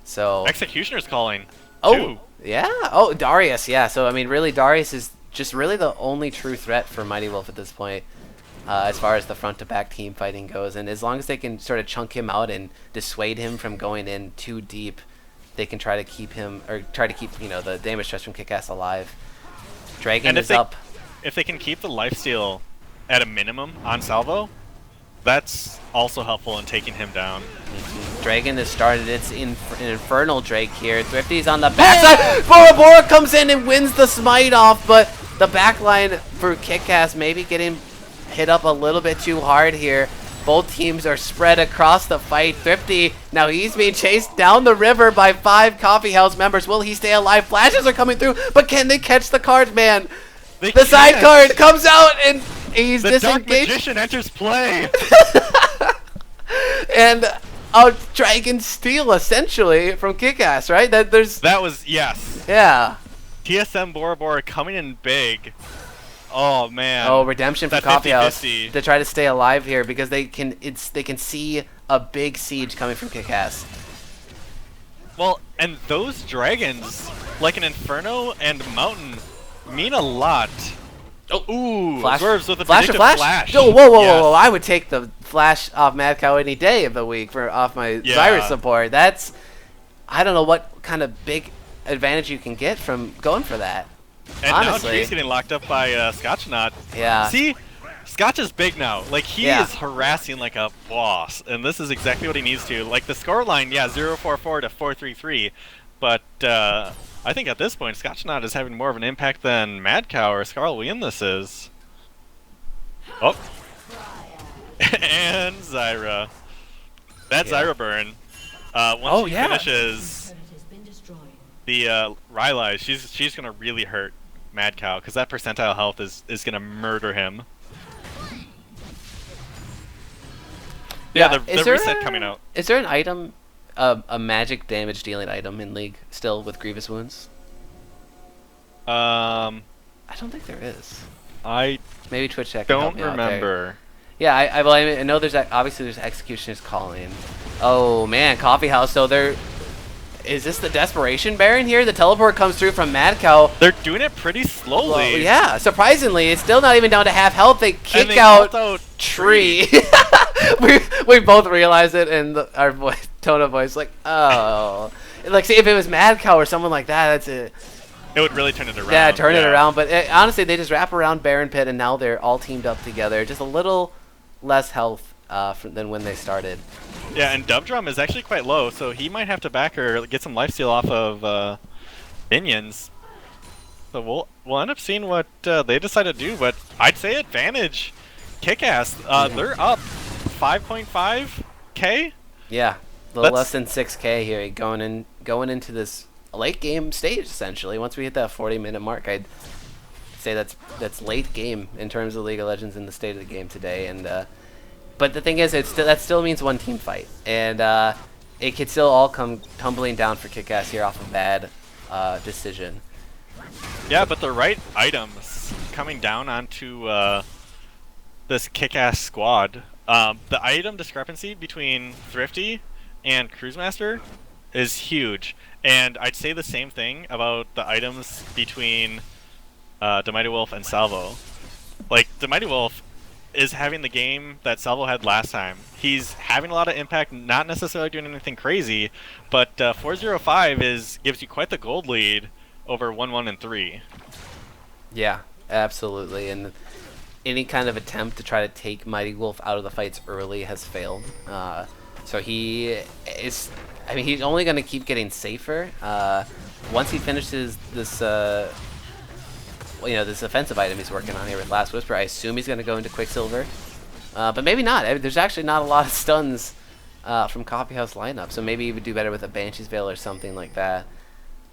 So. Executioner's calling. Oh, too. yeah. Oh, Darius, yeah. So, I mean, really, Darius is just really the only true threat for Mighty Wolf at this point. As far as the front-to-back team fighting goes. And as long as they can sort of chunk him out and dissuade him from going in too deep, they can try to keep him, or try to keep, you know, the damage stress from KIKAS alive. Dragon is up. If they can keep the lifesteal at a minimum on Salvo, that's also helpful in taking him down. Dragon has started its an Infernal Drake here. Thrifty's on the backside. Bora Bora comes in and wins the smite off, but the backline for KIKAS maybe getting hit up a little bit too hard here. Both teams are spread across the fight. Thrifty, now he's being chased down the river by 5 Coffee House members. Will he stay alive? Flashes are coming through, but can they catch the card, man? The side card comes out, and he's the disengaged. Dark Magician enters play. And Dragon steal, essentially, from KIKAS, right? That was, yes. Yeah. TSM Bora Bora coming in big. Oh man! Oh, redemption for that Coffee House 50-50. to try to stay alive here because they can see a big siege coming from KIKAS. Well, and those dragons, like an Inferno and Mountain, mean a lot. Oh, ooh! Flash, Swerves with a flash or predictive flash? flash. Oh, whoa! Yes. I would take the flash off Mad Cow any day of the week off my Zyrus support. That's, I don't know what kind of big advantage you can get from going for that. And honestly, now Drake's getting locked up by Scotchnaut. Yeah. See, Scotch is big now. Like, he Yeah. is harassing like a boss, and this is exactly what he needs to. Like, the scoreline, yeah, 0-4-4 to 4-3-3, but I think at this point, Scotchnaut is having more of an impact than Mad Cow or Scarl William this is. Oh. And Zyra. That Zyra burn. Once she finishes the Rylai, she's gonna really hurt Mad Cow because that percentile health is gonna murder him. Yeah, the reset coming out. Is there an item, a magic damage dealing item in League still with Grievous Wounds? I don't think there is. I maybe Twitch Chat can help don't me out there. remember. Yeah, I know there's obviously there's Executioner's Calling. Oh man, Coffee House. So they're. Is this the Desperation Baron here? The teleport comes through from Mad Cow. They're doing it pretty slowly. Well, yeah, surprisingly, it's still not even down to half health. They kick out Tree. we both realized it, and our tone of voice like, oh, like see, if it was Mad Cow or someone like that, that's it. It would really turn it around. Yeah, turn it around. But honestly, they just wrap around Baron Pit, and now they're all teamed up together. Just a little less health than when they started. Yeah, and Dubdrum is actually quite low, so he might have to back her, get some lifesteal off of minions. So we'll end up seeing what they decide to do, but I'd say advantage. KIKAS, they're up 5.5k. Yeah, a little less than 6k here, going into this late game stage essentially. Once we hit that 40-minute mark, I'd say that's late game in terms of League of Legends in the state of the game today, and. But the thing is, that still means one team fight, and it could still all come tumbling down for KIKAS here off a bad decision. Yeah, but the right items coming down onto this KIKAS squad. The item discrepancy between Thrifty and Cruisemaster is huge, and I'd say the same thing about the items between the Mighty Wolf and Salvo. Like, the Mighty Wolf is having the game that Salvo had last time. He's having a lot of impact, not necessarily doing anything crazy, but 405 gives you quite the gold lead over 1-1 and 3. Yeah, absolutely. And any kind of attempt to try to take Mighty Wolf out of the fights early has failed. So he is. I mean, he's only going to keep getting safer. Once he finishes this. This offensive item he's working on here with Last Whisper, I assume he's going to go into Quicksilver. But maybe not. There's actually not a lot of stuns from Coffee House lineup, so maybe he would do better with a Banshee's Veil or something like that.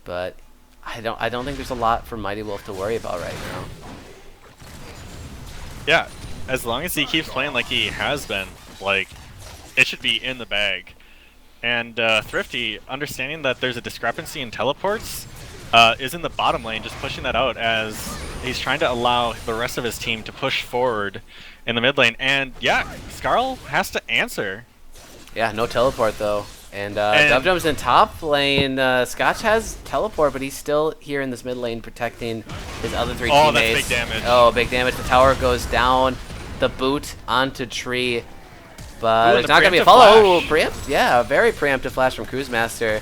But I don't think there's a lot for Mighty Wolf to worry about right now. Yeah, as long as he keeps playing like he has been, like, it should be in the bag. And Thrifty, understanding that there's a discrepancy in teleports, is in the bottom lane, just pushing that out as he's trying to allow the rest of his team to push forward in the mid lane. And yeah, Skarl has to answer. Yeah, no teleport though. And Dubjum's in top lane. Scotch has teleport, but he's still here in this mid lane protecting his other three teammates. Oh, that's big damage. Oh, big damage. The tower goes down. The boot onto tree. But it's not going to be a follow. Oh, preempt. Yeah, very preemptive flash from Cruisemaster.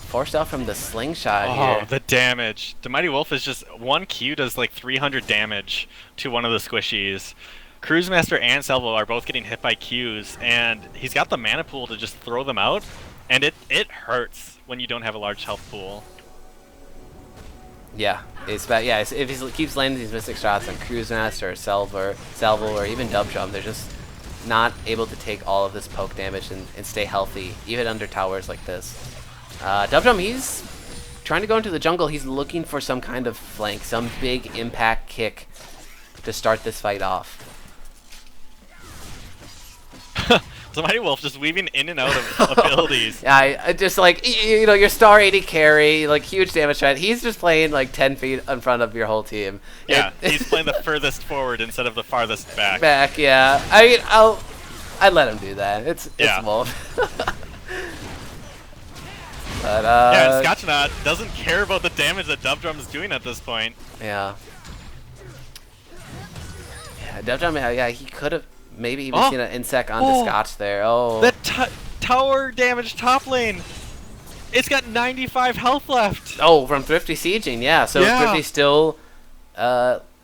Forced out from the slingshot here. Oh, the damage. The Mighty Wolf is just, one Q does like 300 damage to one of the squishies. Cruisemaster and Salvo are both getting hit by Qs, and he's got the mana pool to just throw them out, and it hurts when you don't have a large health pool. Yeah, it's bad. Yeah, if he keeps landing these mystic shots on Cruisemaster or Salvo or even Dubjump, they're just not able to take all of this poke damage and stay healthy, even under towers like this. Dubjump, he's trying to go into the jungle. He's looking for some kind of flank, some big impact kick to start this fight off. The Mighty Wolf just weaving in and out of abilities. Yeah, I just like, you know, your star 80 carry, like huge damage threat. He's just playing like 10 feet in front of your whole team. Yeah, he's playing the furthest forward instead of the farthest back. Back, yeah. I mean, I'd let him do that. It's Wolf. But yeah, and Scotchnaut doesn't care about the damage that Dubdrum is doing at this point. Yeah. Yeah, Dubdrum, yeah, he could have maybe even seen an insect onto Scotch there. Oh. The tower damage top lane. It's got 95 health left. Oh, from Thrifty sieging, yeah. So Thrifty still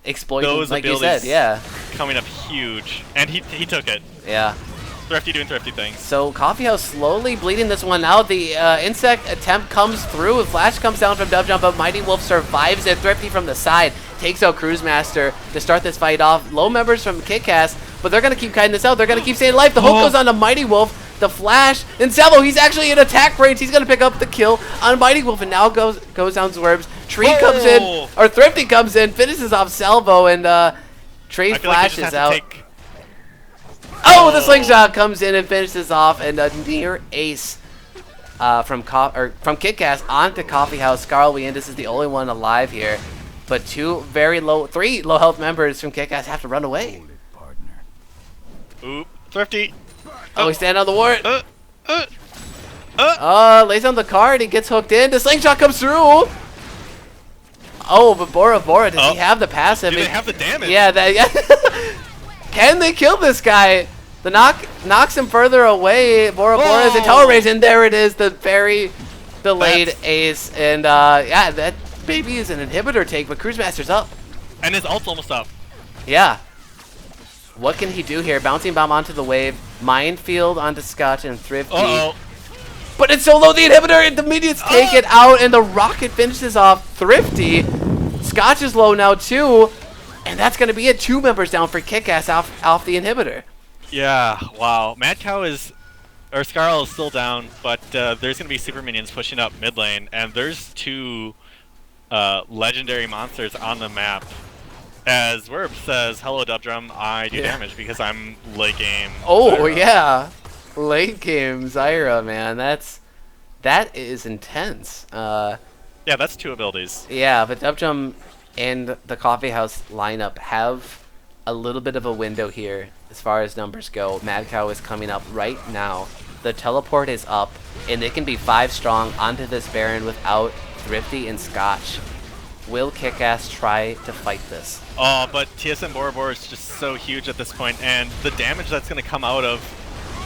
exploiting, those like you said, yeah. Coming up huge. And he took it. Yeah. Thrifty doing Thrifty things. So Coffeehouse slowly bleeding this one out. The insect attempt comes through. A flash comes down from Dubjump, but Mighty Wolf survives it. Thrifty from the side takes out Cruisemaster to start this fight off. Low members from KIKAS, but they're going to keep kiting this out. They're going to keep staying alive. The hook goes on to Mighty Wolf. The flash. And Salvo, he's actually in attack range. He's going to pick up the kill on Mighty Wolf, and now goes down Zwerves. Tree comes in, or Thrifty comes in, finishes off Salvo, and Trey flashes out. Oh, the slingshot comes in and finishes off, and a near ace from KIKAS onto Coffeehouse. Skarl, this is the only one alive here, but three low health members from KIKAS have to run away. Oop, Thrifty. Oh, he's standing on the ward. Lays on the card. He gets hooked in. The slingshot comes through. Oh, but Bora Bora, does he have the passive? Do they have the damage? Yeah, can they kill this guy? The knocks him further away. Bora Bora is a tower raise, and there it is, the very delayed ace. And yeah, that maybe is an inhibitor take, but Cruisemaster's up. And his ult's almost up. Yeah. What can he do here? Bouncing bomb onto the wave, minefield onto Scotch and Thrifty. But it's so low, the inhibitor, and the minions take it out, and the rocket finishes off Thrifty. Scotch is low now too, and that's going to be it. 2 members down for KIKAS off the inhibitor. Yeah, wow. Mad Cow Skarl is still down, but there's going to be super minions pushing up mid lane, and there's 2 legendary monsters on the map. As Werb says, hello Dubdrum, I do damage because I'm late game. Oh, Zyra. Yeah. Late game Zyra, man. That is intense. Yeah, that's 2 abilities. Yeah, but Dubdrum and the Coffeehouse lineup have a little bit of a window here as far as numbers go. Mad Cow is coming up right now. The teleport is up, and they can be 5 strong onto this Baron without Thrifty and Scotch. Will KIKAS try to fight this? Oh, but TSM Bora Bora is just so huge at this point, and the damage that's going to come out of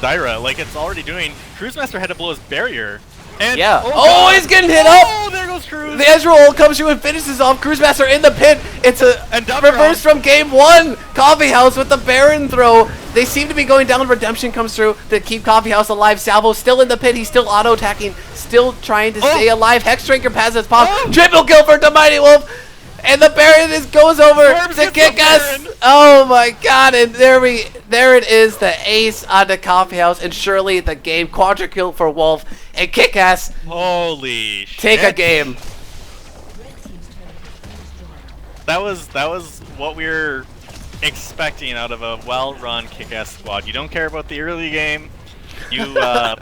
Zyra, like it's already doing. Cruisemaster had to blow his barrier. And yeah. Oh, he's getting hit up! Oh, there goes Cruise! The Ezreal comes through and finishes off Cruisemaster in the pit. It's a reverse from game 1. Coffeehouse with the Baron throw. They seem to be going down. Redemption comes through to keep Coffeehouse alive. Salvo still in the pit. He's still auto-attacking, still trying to stay alive. Hexdrinker passes pop. Triple kill for the Mighty Wolf. And the Baron goes over to KIKAS. Oh my god, and there it is, the ace on the Coffeehouse, and surely the game. Quadra kill for Wolf, and KIKAS. Holy shit. Take a game. That was what we were expecting out of a well-run kick-ass squad. You don't care about the early game. You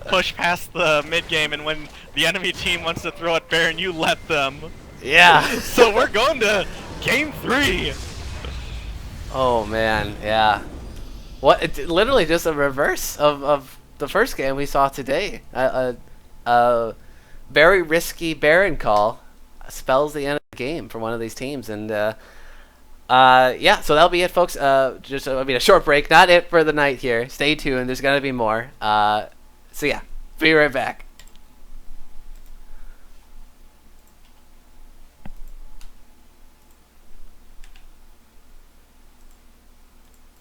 push past the mid-game, and when the enemy team wants to throw at Baron, you let them. Yeah. So we're going to game 3. Oh man, yeah. What? Literally just a reverse of the first game we saw today. A very risky Baron call spells the end of the game for one of these teams, and yeah. So that'll be it, folks. Just a short break. Not it for the night here. Stay tuned. There's gonna be more. So yeah, be right back.